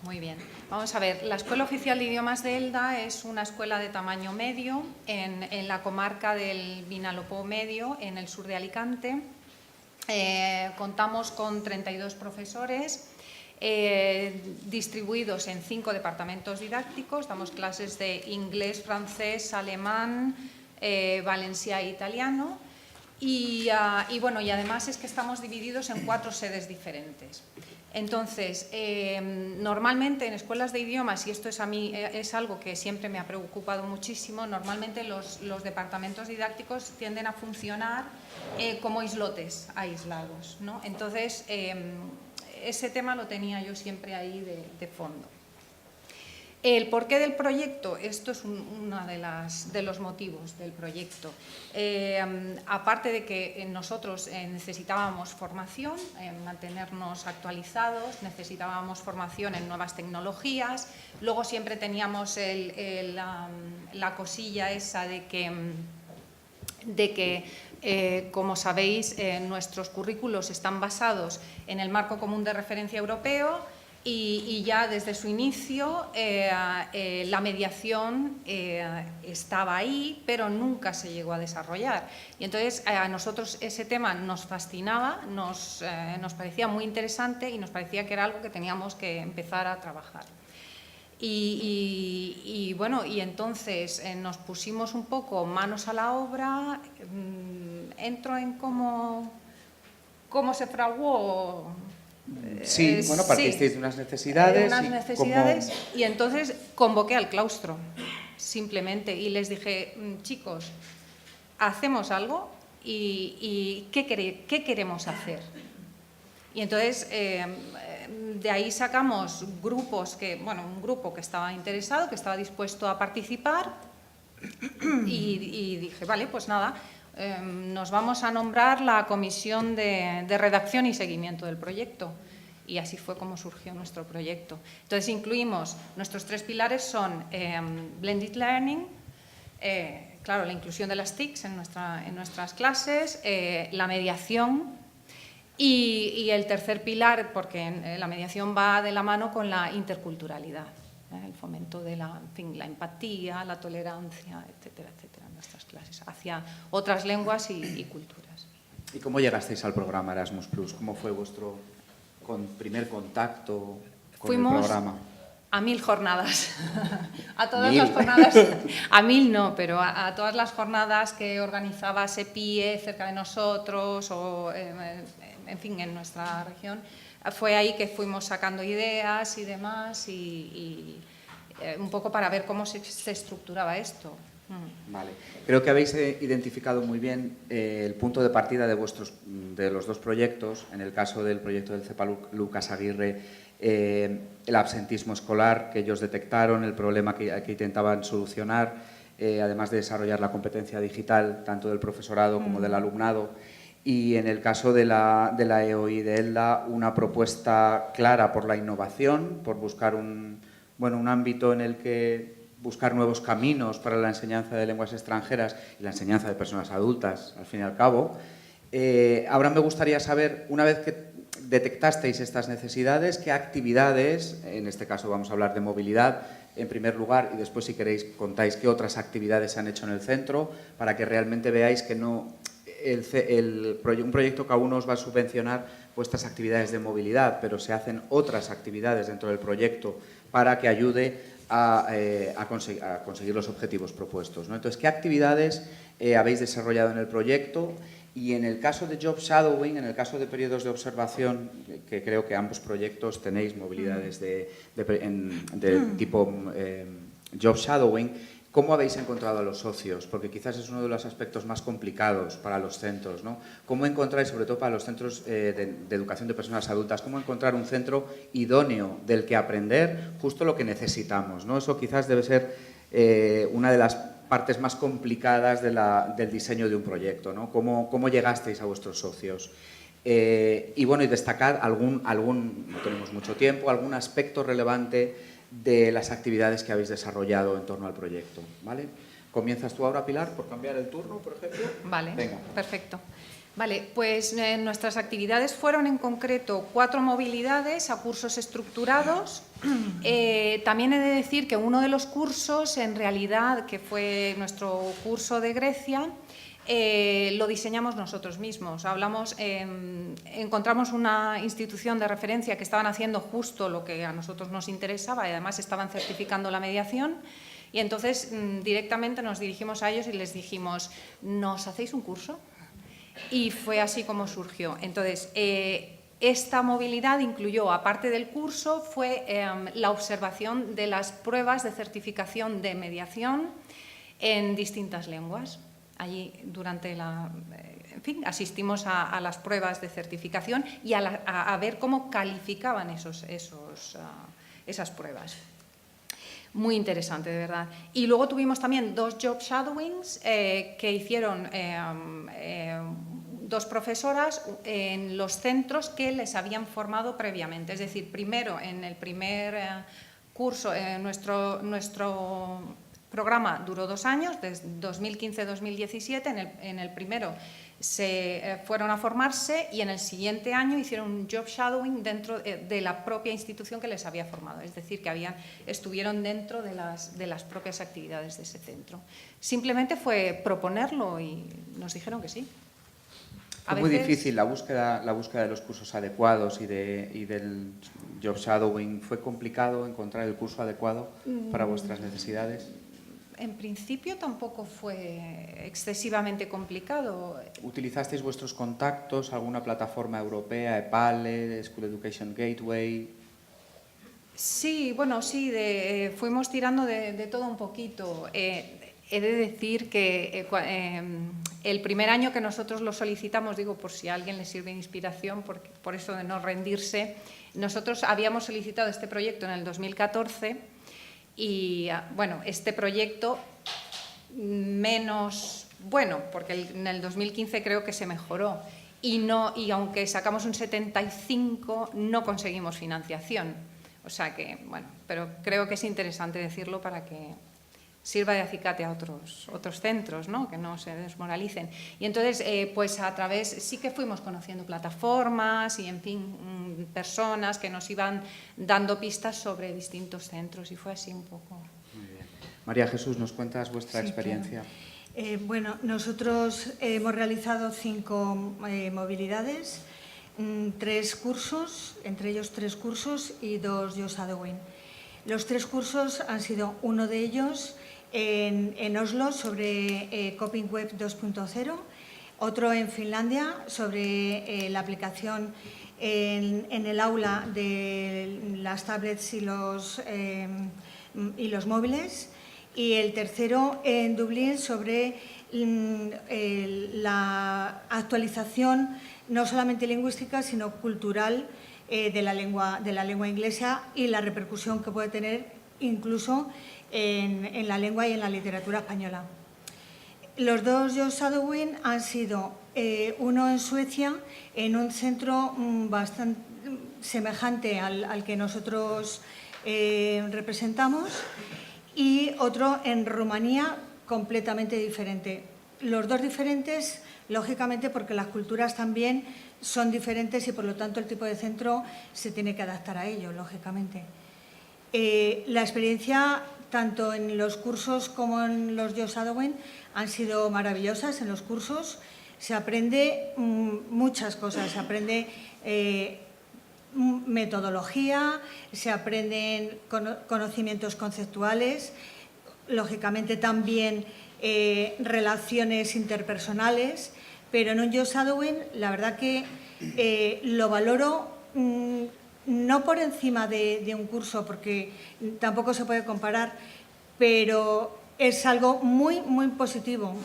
Muy bien. Vamos a ver, la Escuela Oficial de Idiomas de Elda es una escuela de tamaño medio en la comarca del Vinalopó Medio, en el sur de Alicante. Contamos con 32 profesores distribuidos en 5 departamentos didácticos. Damos clases de inglés, francés, alemán, valenciano e italiano. Y además es que estamos divididos en 4 sedes diferentes. Entonces, normalmente en escuelas de idiomas, y esto es algo que siempre me ha preocupado muchísimo, normalmente los departamentos didácticos tienden a funcionar como islotes aislados, ¿no? Entonces, ese tema lo tenía yo siempre ahí de fondo. El porqué del proyecto, esto es uno de los motivos del proyecto. Aparte de que nosotros necesitábamos formación, mantenernos actualizados, necesitábamos formación en nuevas tecnologías, luego siempre teníamos la cosilla esa de que como sabéis, nuestros currículos están basados en el Marco Común de Referencia Europeo y ya desde su inicio la mediación estaba ahí, pero nunca se llegó a desarrollar. Y entonces a nosotros ese tema nos fascinaba, nos parecía muy interesante y nos parecía que era algo que teníamos que empezar a trabajar. Y bueno, y entonces nos pusimos un poco manos a la obra. Entro en cómo se fraguó. Sí, bueno, partisteis de unas necesidades. Y entonces convoqué al claustro, simplemente, y les dije, chicos, hacemos algo y ¿qué queremos hacer? Y entonces de ahí sacamos grupos un grupo que estaba interesado, que estaba dispuesto a participar, y dije, vale, pues nada, nos vamos a nombrar la comisión de redacción y seguimiento del proyecto. Y así fue como surgió nuestro proyecto. Entonces incluimos, nuestros 3 pilares son Blended Learning, claro, la inclusión de las TICs en nuestras clases, la mediación y el tercer pilar, porque la mediación va de la mano con la interculturalidad, el fomento de la empatía, la tolerancia, etcétera, etcétera, en nuestras clases, hacia otras lenguas y culturas. ¿Y cómo llegasteis al programa Erasmus+? ¿Cómo fue vuestro primer contacto con el programa? A 1000 jornadas, a todas las jornadas, a 1000 no, pero a todas las jornadas que organizaba SEPIE cerca de nosotros o, en fin, en nuestra región. Fue ahí que fuimos sacando ideas y demás y un poco para ver cómo se estructuraba esto. Vale. Creo que habéis identificado muy bien el punto de partida de los 2 proyectos. En el caso del proyecto del CEPA Lucas Aguirre, el absentismo escolar que ellos detectaron, el problema que intentaban solucionar, además de desarrollar la competencia digital tanto del profesorado como del alumnado. Y en el caso de la EOI de ELDA, una propuesta clara por la innovación, por buscar un ámbito en el que buscar nuevos caminos para la enseñanza de lenguas extranjeras y la enseñanza de personas adultas, al fin y al cabo. Ahora me gustaría saber, una vez que detectasteis estas necesidades, qué actividades, en este caso vamos a hablar de movilidad en primer lugar y después, si queréis, contáis qué otras actividades se han hecho en el centro para que realmente veáis que no un proyecto que aún os va a subvencionar vuestras actividades de movilidad, pero se hacen otras actividades dentro del proyecto para que ayude a conseguir los objetivos propuestos, ¿no? Entonces, ¿qué actividades habéis desarrollado en el proyecto? Y en el caso de Job Shadowing, en el caso de periodos de observación, que creo que ambos proyectos tenéis movilidades de tipo Job Shadowing, ¿cómo habéis encontrado a los socios? Porque quizás es uno de los aspectos más complicados para los centros, ¿no? ¿Cómo encontráis, sobre todo para los centros de educación de personas adultas, cómo encontrar un centro idóneo del que aprender justo lo que necesitamos, ¿no? Eso quizás debe ser una de las partes más complicadas del diseño de un proyecto, ¿no? ¿Cómo llegasteis a vuestros socios? Y bueno, y destacar algún, no tenemos mucho tiempo, algún aspecto relevante de las actividades que habéis desarrollado en torno al proyecto, ¿vale? ¿Comienzas tú ahora, Pilar, por cambiar el turno, por ejemplo? Vale, venga. Perfecto. Vale, pues nuestras actividades fueron en concreto 4 movilidades a cursos estructurados. También he de decir que uno de los cursos, en realidad, que fue nuestro curso de Grecia, lo diseñamos nosotros mismos. Encontramos una institución de referencia que estaban haciendo justo lo que a nosotros nos interesaba y además estaban certificando la mediación. Y entonces directamente nos dirigimos a ellos y les dijimos, ¿nos hacéis un curso? Y fue así como surgió. Entonces, esta movilidad incluyó, aparte del curso, fue la observación de las pruebas de certificación de mediación en distintas lenguas. Allí, en fin, asistimos a las pruebas de certificación y a ver cómo calificaban esas pruebas. Muy interesante, de verdad. Y luego tuvimos también 2 job shadowings que hicieron 2 profesoras en los centros que les habían formado previamente. Es decir, primero, en el primer curso, nuestro programa duró 2 años, desde 2015 a 2017. En el primero se fueron a formarse y en el siguiente año hicieron un job shadowing dentro de la propia institución que les había formado, es decir, que estuvieron dentro de las propias actividades de ese centro. Simplemente fue proponerlo y nos dijeron que sí. Fue muy difícil la búsqueda de los cursos adecuados y del job shadowing. ¿Fue complicado encontrar el curso adecuado para vuestras necesidades? En principio tampoco fue excesivamente complicado. ¿Utilizasteis vuestros contactos, alguna plataforma europea, EPALE, School Education Gateway? Sí, bueno, sí, fuimos tirando de todo un poquito. He de decir que el primer año que nosotros lo solicitamos, digo por si a alguien le sirve de inspiración, por eso de no rendirse, nosotros habíamos solicitado este proyecto en el 2014 y, bueno, este proyecto menos bueno, porque en el 2015 creo que se mejoró y aunque sacamos un 75 no conseguimos financiación. O sea que, bueno, pero creo que es interesante decirlo para que sirva de acicate a otros centros, ¿no? Que no se desmoralicen. Y entonces, pues a través, sí que fuimos conociendo plataformas y, en fin, personas que nos iban dando pistas sobre distintos centros y fue así un poco. Muy bien. María Jesús, ¿nos cuentas vuestra experiencia? Claro. Bueno, nosotros hemos realizado 5 movilidades, 3 cursos, entre ellos 3 cursos y 2 job shadowing. Los 3 cursos han sido uno de ellos en Oslo sobre Coping Web 2.0, otro en Finlandia sobre la aplicación en el aula de las tablets y los móviles, y el tercero en Dublín sobre la actualización no solamente lingüística sino cultural de la lengua inglesa y la repercusión que puede tener incluso en la lengua y en la literatura española. Los 2 job shadowing han sido uno en Suecia, en un centro bastante semejante al que nosotros representamos, y otro en Rumanía, completamente diferente. Los 2 diferentes, lógicamente, porque las culturas también son diferentes y, por lo tanto, el tipo de centro se tiene que adaptar a ello, lógicamente. La experiencia, tanto en los cursos como en los job shadowing, han sido maravillosas. En los cursos se aprende muchas cosas, se aprende metodología, se aprenden conocimientos conceptuales, lógicamente también relaciones interpersonales, pero en un job shadowing la verdad que lo valoro no por encima de un curso, porque tampoco se puede comparar, pero es algo muy, muy positivo.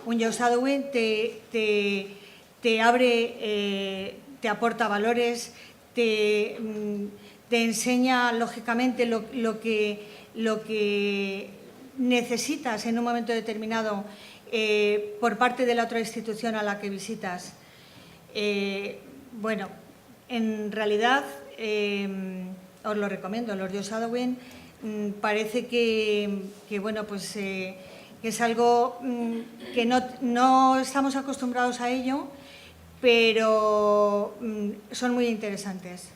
Un job shadowing te abre, te aporta valores, te enseña lógicamente lo que necesitas en un momento determinado por parte de la otra institución a la que visitas. Bueno, en realidad os lo recomiendo. Los job shadowing parece que bueno, pues que es algo que no estamos acostumbrados a ello, pero son muy interesantes,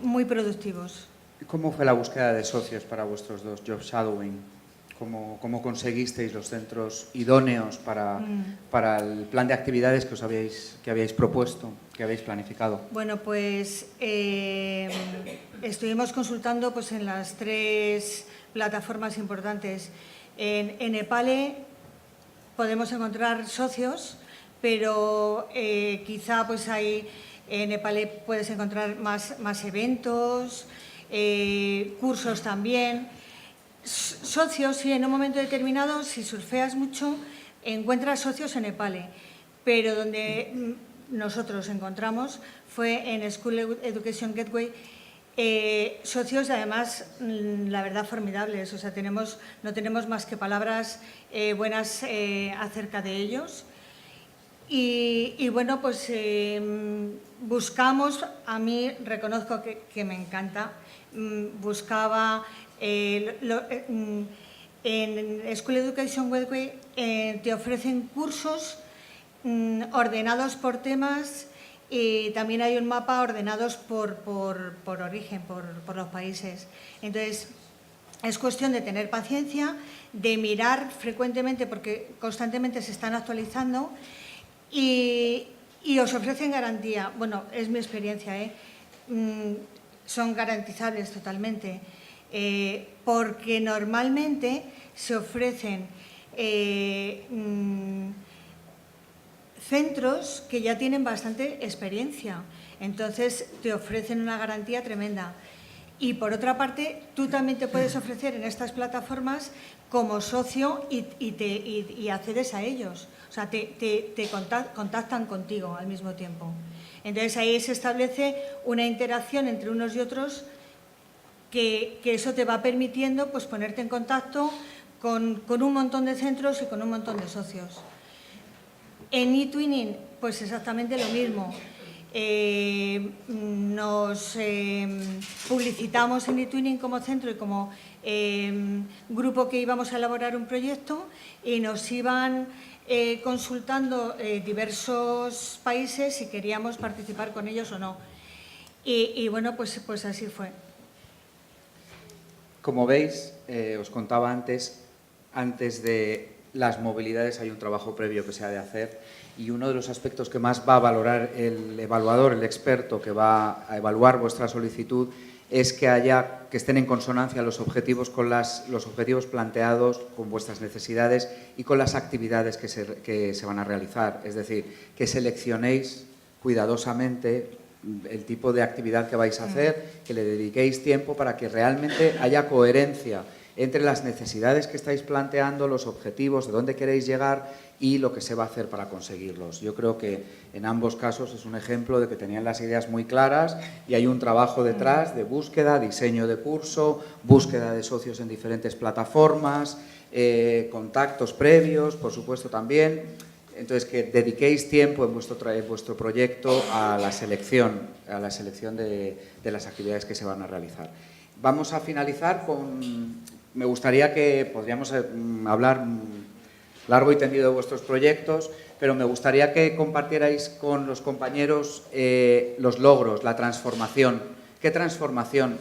muy productivos. ¿Cómo fue la búsqueda de socios para vuestros 2 job shadowing? ¿Cómo conseguisteis los centros idóneos para el plan de actividades que habíais propuesto, que habéis planificado? Bueno, pues estuvimos consultando pues, en las 3 plataformas importantes. En EPALE podemos encontrar socios, pero quizá pues, en EPALE puedes encontrar más eventos, cursos también. Socios, sí, en un momento determinado, si surfeas mucho, encuentras socios en EPALE, pero donde nosotros encontramos fue en School Education Gateway, socios además, la verdad, formidables. O sea, no tenemos más que palabras buenas acerca de ellos. Y bueno, pues buscamos, a mí reconozco que me encanta, buscaba en School Education Gateway te ofrecen cursos ordenados por temas y también hay un mapa ordenados por origen, por los países. Entonces, es cuestión de tener paciencia, de mirar frecuentemente porque constantemente se están actualizando y Y os ofrecen garantía. Bueno, es mi experiencia, son garantizables totalmente, porque normalmente se ofrecen centros que ya tienen bastante experiencia, entonces te ofrecen una garantía tremenda. Y por otra parte, tú también te puedes ofrecer en estas plataformas como socio y accedes a ellos. O sea, te contactan contigo al mismo tiempo. Entonces ahí se establece una interacción entre unos y otros que eso te va permitiendo pues, ponerte en contacto con un montón de centros y con un montón de socios. En eTwinning, pues exactamente lo mismo. Nos publicitamos en eTwinning como centro y como grupo que íbamos a elaborar un proyecto y nos iban consultando diversos países si queríamos participar con ellos o no. Y bueno, pues así fue. Como veis, os contaba antes de las movilidades hay un trabajo previo que se ha de hacer y uno de los aspectos que más va a valorar el evaluador, el experto que va a evaluar vuestra solicitud es que estén en consonancia los objetivos con los objetivos planteados con vuestras necesidades y con las actividades que se van a realizar. Es decir, que seleccionéis cuidadosamente el tipo de actividad que vais a hacer, que le dediquéis tiempo para que realmente haya coherencia entre las necesidades que estáis planteando, los objetivos, de dónde queréis llegar y lo que se va a hacer para conseguirlos. Yo creo que en ambos casos es un ejemplo de que tenían las ideas muy claras y hay un trabajo detrás de búsqueda, diseño de curso, búsqueda de socios en diferentes plataformas, contactos previos, por supuesto también. Entonces, que dediquéis tiempo en vuestro proyecto a la selección de las actividades que se van a realizar. Vamos a finalizar con... Me gustaría que podríamos hablar largo y tendido de vuestros proyectos, pero me gustaría que compartierais con los compañeros los logros, la transformación. ¿Qué transformación?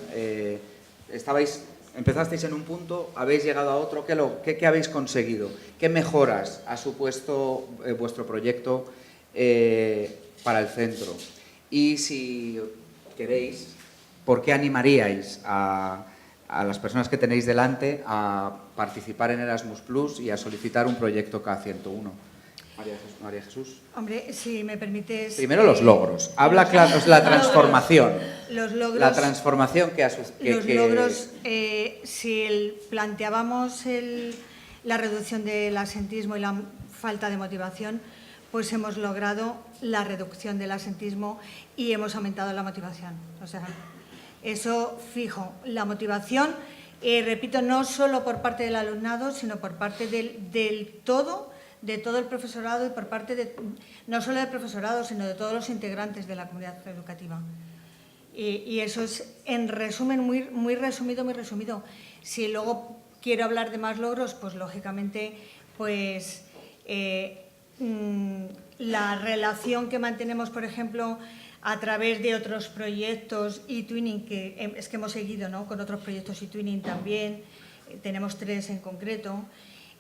Empezasteis en un punto, habéis llegado a otro, ¿qué habéis conseguido? ¿Qué mejoras ha supuesto vuestro proyecto para el centro? Y si queréis, ¿por qué animaríais a las personas que tenéis delante a participar en Erasmus Plus y a solicitar un proyecto K101? María Jesús. Hombre, si me permites... Primero los logros. Habla claro, la transformación. Los logros... La transformación que ha sucedido. Los logros, si planteábamos la reducción del absentismo y la falta de motivación, pues hemos logrado la reducción del absentismo y hemos aumentado la motivación. O sea, eso fijo. La motivación, repito, no solo por parte del alumnado, sino por parte de todo el profesorado y por parte no solo del profesorado, sino de todos los integrantes de la comunidad educativa. Y eso es, en resumen, muy resumido. Si luego quiero hablar de más logros, pues lógicamente, pues la relación que mantenemos, por ejemplo, a través de otros proyectos eTwinning, que hemos seguido, ¿no?, con otros proyectos eTwinning también, tenemos 3 en concreto.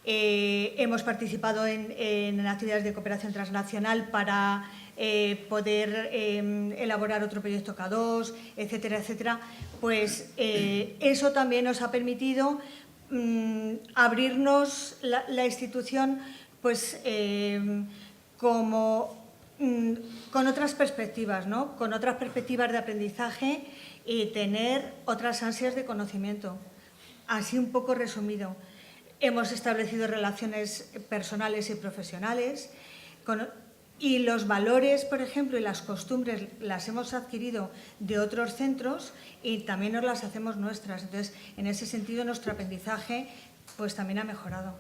Hemos participado en actividades de cooperación transnacional para poder elaborar otro proyecto K2, etcétera, etcétera. Pues eso también nos ha permitido abrirnos la institución pues, con otras perspectivas, ¿no?, con otras perspectivas de aprendizaje y tener otras ansias de conocimiento. Así un poco resumido. Hemos establecido relaciones personales y profesionales y los valores, por ejemplo, y las costumbres las hemos adquirido de otros centros y también nos las hacemos nuestras. Entonces, en ese sentido, nuestro aprendizaje pues también ha mejorado.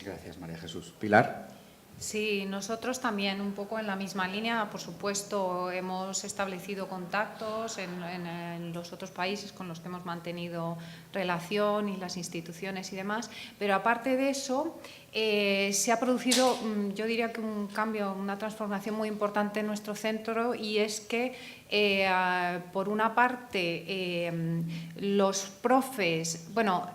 Gracias, María Jesús. Pilar. Sí, nosotros también un poco en la misma línea. Por supuesto, hemos establecido contactos en los otros países con los que hemos mantenido relación y las instituciones y demás, pero aparte de eso se ha producido, yo diría que un cambio, una transformación muy importante en nuestro centro, y es que por una parte los profes, bueno,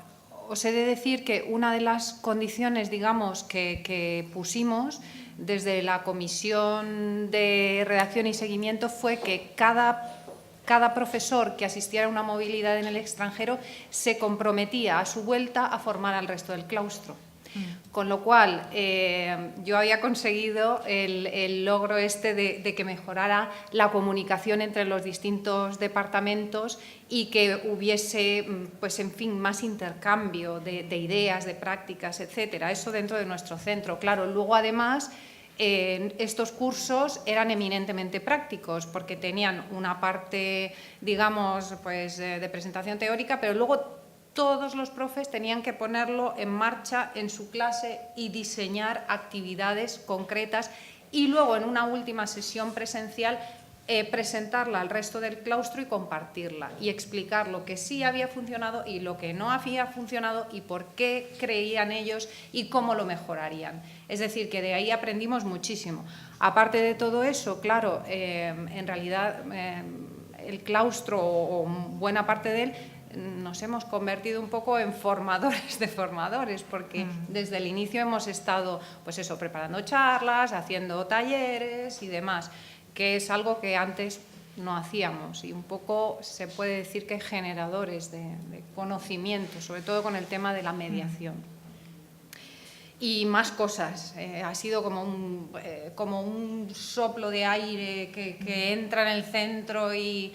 os he de decir que una de las condiciones, digamos, que pusimos desde la Comisión de Redacción y Seguimiento fue que cada profesor que asistiera a una movilidad en el extranjero se comprometía a su vuelta a formar al resto del claustro. Con lo cual, yo había conseguido el logro de que mejorara la comunicación entre los distintos departamentos y que hubiese, pues en fin, más intercambio de ideas, de prácticas, etcétera. Eso dentro de nuestro centro. Claro, luego además estos cursos eran eminentemente prácticos porque tenían una parte, digamos, pues de presentación teórica, pero luego todos los profes tenían que ponerlo en marcha en su clase y diseñar actividades concretas y luego en una última sesión presencial presentarla al resto del claustro y compartirla y explicar lo que sí había funcionado y lo que no había funcionado y por qué creían ellos y cómo lo mejorarían. Es decir, que de ahí aprendimos muchísimo. Aparte de todo eso, claro, en realidad el claustro o buena parte de él nos hemos convertido un poco en formadores de formadores, porque desde el inicio hemos estado, pues eso, preparando charlas, haciendo talleres y demás, que es algo que antes no hacíamos y un poco se puede decir que generadores de conocimiento, sobre todo con el tema de la mediación. Y más cosas, ha sido como un soplo de aire que entra en el centro y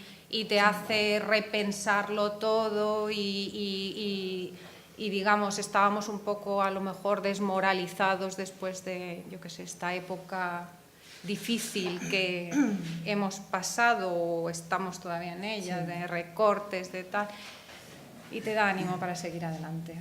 te hace repensarlo todo y digamos, estábamos un poco a lo mejor desmoralizados después de, yo qué sé, esta época difícil que hemos pasado o estamos todavía en ella, de recortes, de tal, y te da ánimo para seguir adelante,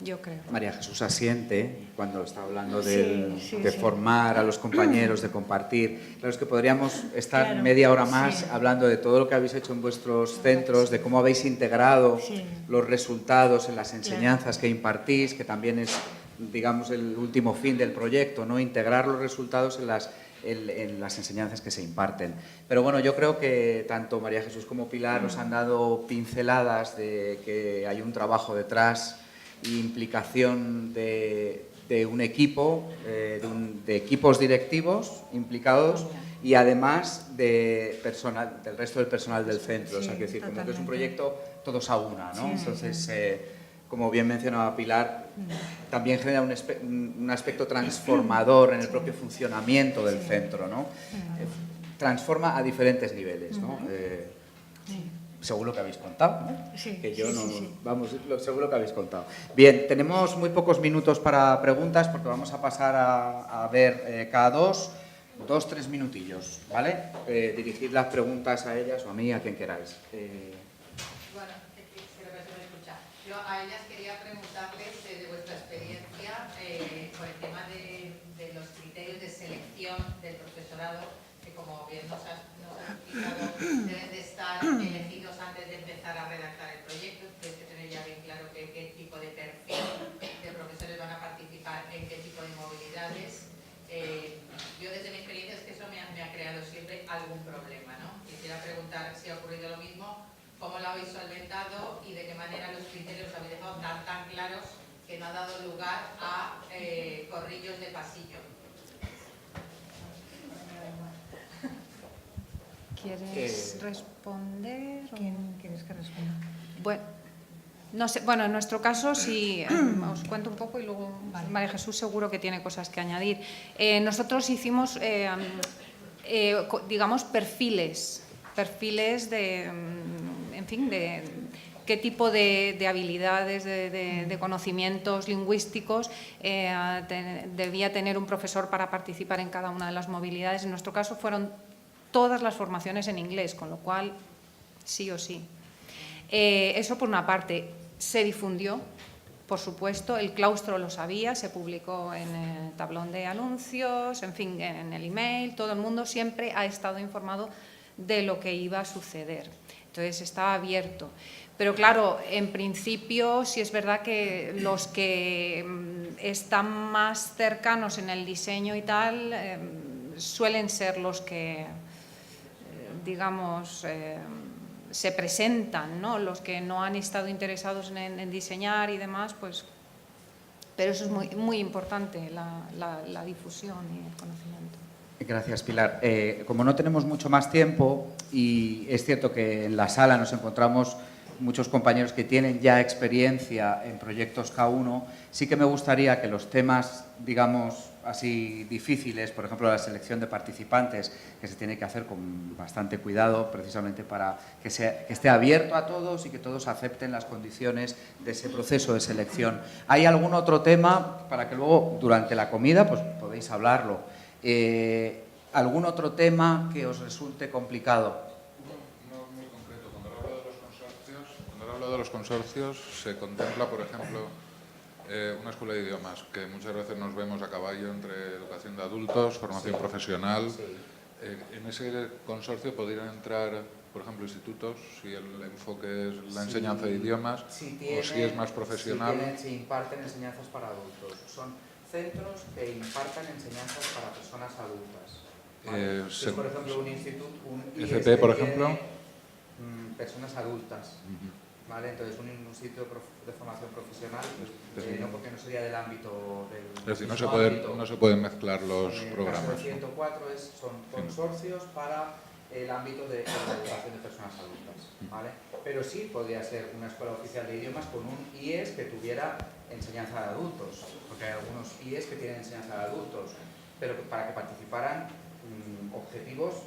yo creo. María Jesús asiente cuando está hablando de formar a los compañeros, de compartir. Claro, es que podríamos estar media hora más hablando de todo lo que habéis hecho en vuestros centros, de cómo habéis integrado los resultados en las enseñanzas que impartís, que también es, digamos, el último fin del proyecto, ¿no? Integrar los resultados en las enseñanzas que se imparten. Pero bueno, yo creo que tanto María Jesús como Pilar os han dado pinceladas de que hay un trabajo detrás, implicación de un equipo, de equipos directivos implicados y además del resto del personal del centro. O sea, quiero decir, como que es un proyecto todos a una, ¿no? Entonces, como bien mencionaba Pilar, también genera un aspecto transformador en el propio funcionamiento del centro, ¿no? Transforma a diferentes niveles, ¿no? Según lo que habéis contado, ¿no? Que yo vamos, según lo que habéis contado. Bien, tenemos muy pocos minutos para preguntas porque vamos a pasar a ver cada 2-3 minutillos, ¿vale? Dirigid las preguntas a ellas o a mí, a quien queráis. Bueno, creo que se me escucha. Yo a ellas quería preguntarles de vuestra experiencia con el tema de los criterios de selección del profesorado, que como bien nos has explicado, deben de estar elegidos antes de empezar a redactar el proyecto. Tienes que tener ya bien claro qué tipo de perfil de profesores van a participar en qué tipo de movilidades. Yo desde mi experiencia es que eso me ha creado siempre algún problema, ¿no? Quisiera preguntar si ha ocurrido lo mismo, cómo lo habéis solventado y de qué manera los criterios los habéis dejado tan claros que no ha dado lugar a corrillos de pasillo. ¿Quieres responder? ¿Quién quieres que responda? Bueno, no sé, bueno, en nuestro caso sí, os cuento un poco y luego María Jesús seguro que tiene cosas que añadir. Nosotros hicimos, digamos, perfiles de, en fin, de qué tipo de habilidades, de conocimientos lingüísticos debía tener un profesor para participar en cada una de las movilidades. En nuestro caso fueron todas las formaciones en inglés, con lo cual sí o sí. Eso por una parte. Se difundió, por supuesto, el claustro lo sabía, se publicó en el tablón de anuncios, en fin, en el email, todo el mundo siempre ha estado informado de lo que iba a suceder. Entonces estaba abierto. Pero claro, en principio sí es verdad que los que están más cercanos en el diseño y tal suelen ser los que, digamos, se presentan, ¿no? Los que no han estado interesados en diseñar y demás, pues, pero eso es muy, muy importante, la difusión y el conocimiento. Gracias, Pilar. Como no tenemos mucho más tiempo, y es cierto que en la sala nos encontramos muchos compañeros que tienen ya experiencia en proyectos K1, sí que me gustaría que los temas, digamos, así difíciles, por ejemplo, la selección de participantes, que se tiene que hacer con bastante cuidado, precisamente para que esté abierto a todos y que todos acepten las condiciones de ese proceso de selección. ¿Hay algún otro tema para que luego, durante la comida, pues podéis hablarlo? ¿Algún otro tema que os resulte complicado? No muy concreto. Cuando hablo de los consorcios, se contempla, por ejemplo, una escuela de idiomas, que muchas veces nos vemos a caballo entre educación de adultos, formación profesional. En ese consorcio podrían entrar, por ejemplo, institutos, si el enfoque es la enseñanza de idiomas, o si es más profesional. Si imparten enseñanzas para adultos. Son centros que impartan enseñanzas para personas adultas. ¿Vale? Si es, por ejemplo, un instituto, un FP, por ejemplo. Personas adultas. ¿Vale? Entonces, un sitio de formación profesional, no, porque no sería del ámbito del... Es decir, no se pueden mezclar los programas. El caso 104 son consorcios para el ámbito de la educación de personas adultas. ¿Vale? Pero sí podría ser una escuela oficial de idiomas con un IES que tuviera enseñanza de adultos, porque hay algunos IES que tienen enseñanza de adultos, pero para que participaran objetivos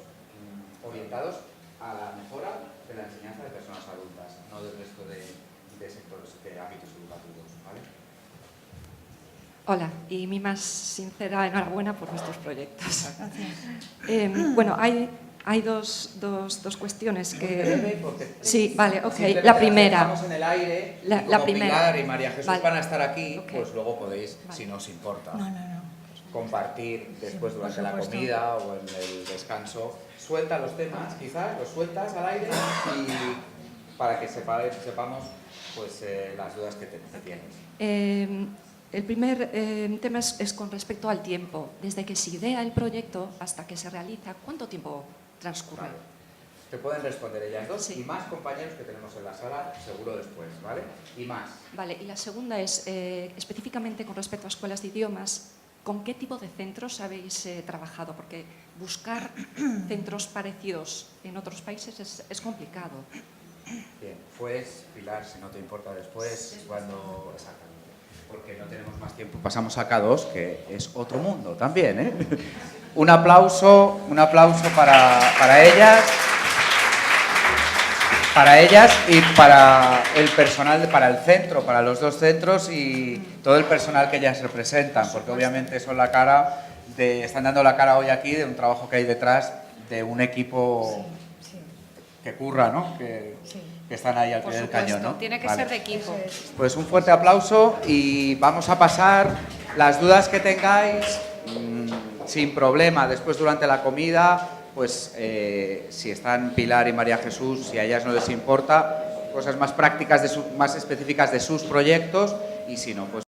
orientados a la mejora de la enseñanza de personas adultas, no del resto de sectores, de ámbitos educativos. ¿Vale? Hola, y mi más sincera enhorabuena por nuestros proyectos. Bueno, hay dos cuestiones que... Sí, vale, ok. La primera... Estamos en el aire, la como primera. Pilar y María Jesús Vale. van a estar aquí, Ok. pues luego podéis, si no os importa, No. compartir después durante por la supuesto. comida o en el descanso. Suelta los temas, quizás, los sueltas al aire y para que sepamos pues, las dudas que tienes. El primer tema es con respecto al tiempo. Desde que se idea el proyecto hasta que se realiza, ¿cuánto tiempo transcurre? Vale. Te pueden responder ellas dos Sí. y más compañeros que tenemos en la sala, seguro después, ¿vale? Y más. Vale, y la segunda es, específicamente con respecto a escuelas de idiomas, ¿con qué tipo de centros habéis trabajado? Porque buscar centros parecidos en otros países es complicado. Bien, pues Pilar, si no te importa después, cuando... Exactamente. Porque no tenemos más tiempo. Pasamos a K2, que es otro mundo también, ¿eh? Un aplauso para ellas. Para ellas y para el personal, para el centro, para los dos centros y todo el personal que ellas representan, porque obviamente son la cara están dando la cara hoy aquí de un trabajo que hay detrás de un equipo que curra, ¿no? Que están ahí al pie del cañón, ¿no? Tiene que Vale. ser de equipo. Pues un fuerte aplauso y vamos a pasar las dudas que tengáis sin problema después durante la comida. Pues si están Pilar y María Jesús, si a ellas no les importa, cosas más prácticas, más específicas de sus proyectos y si no, pues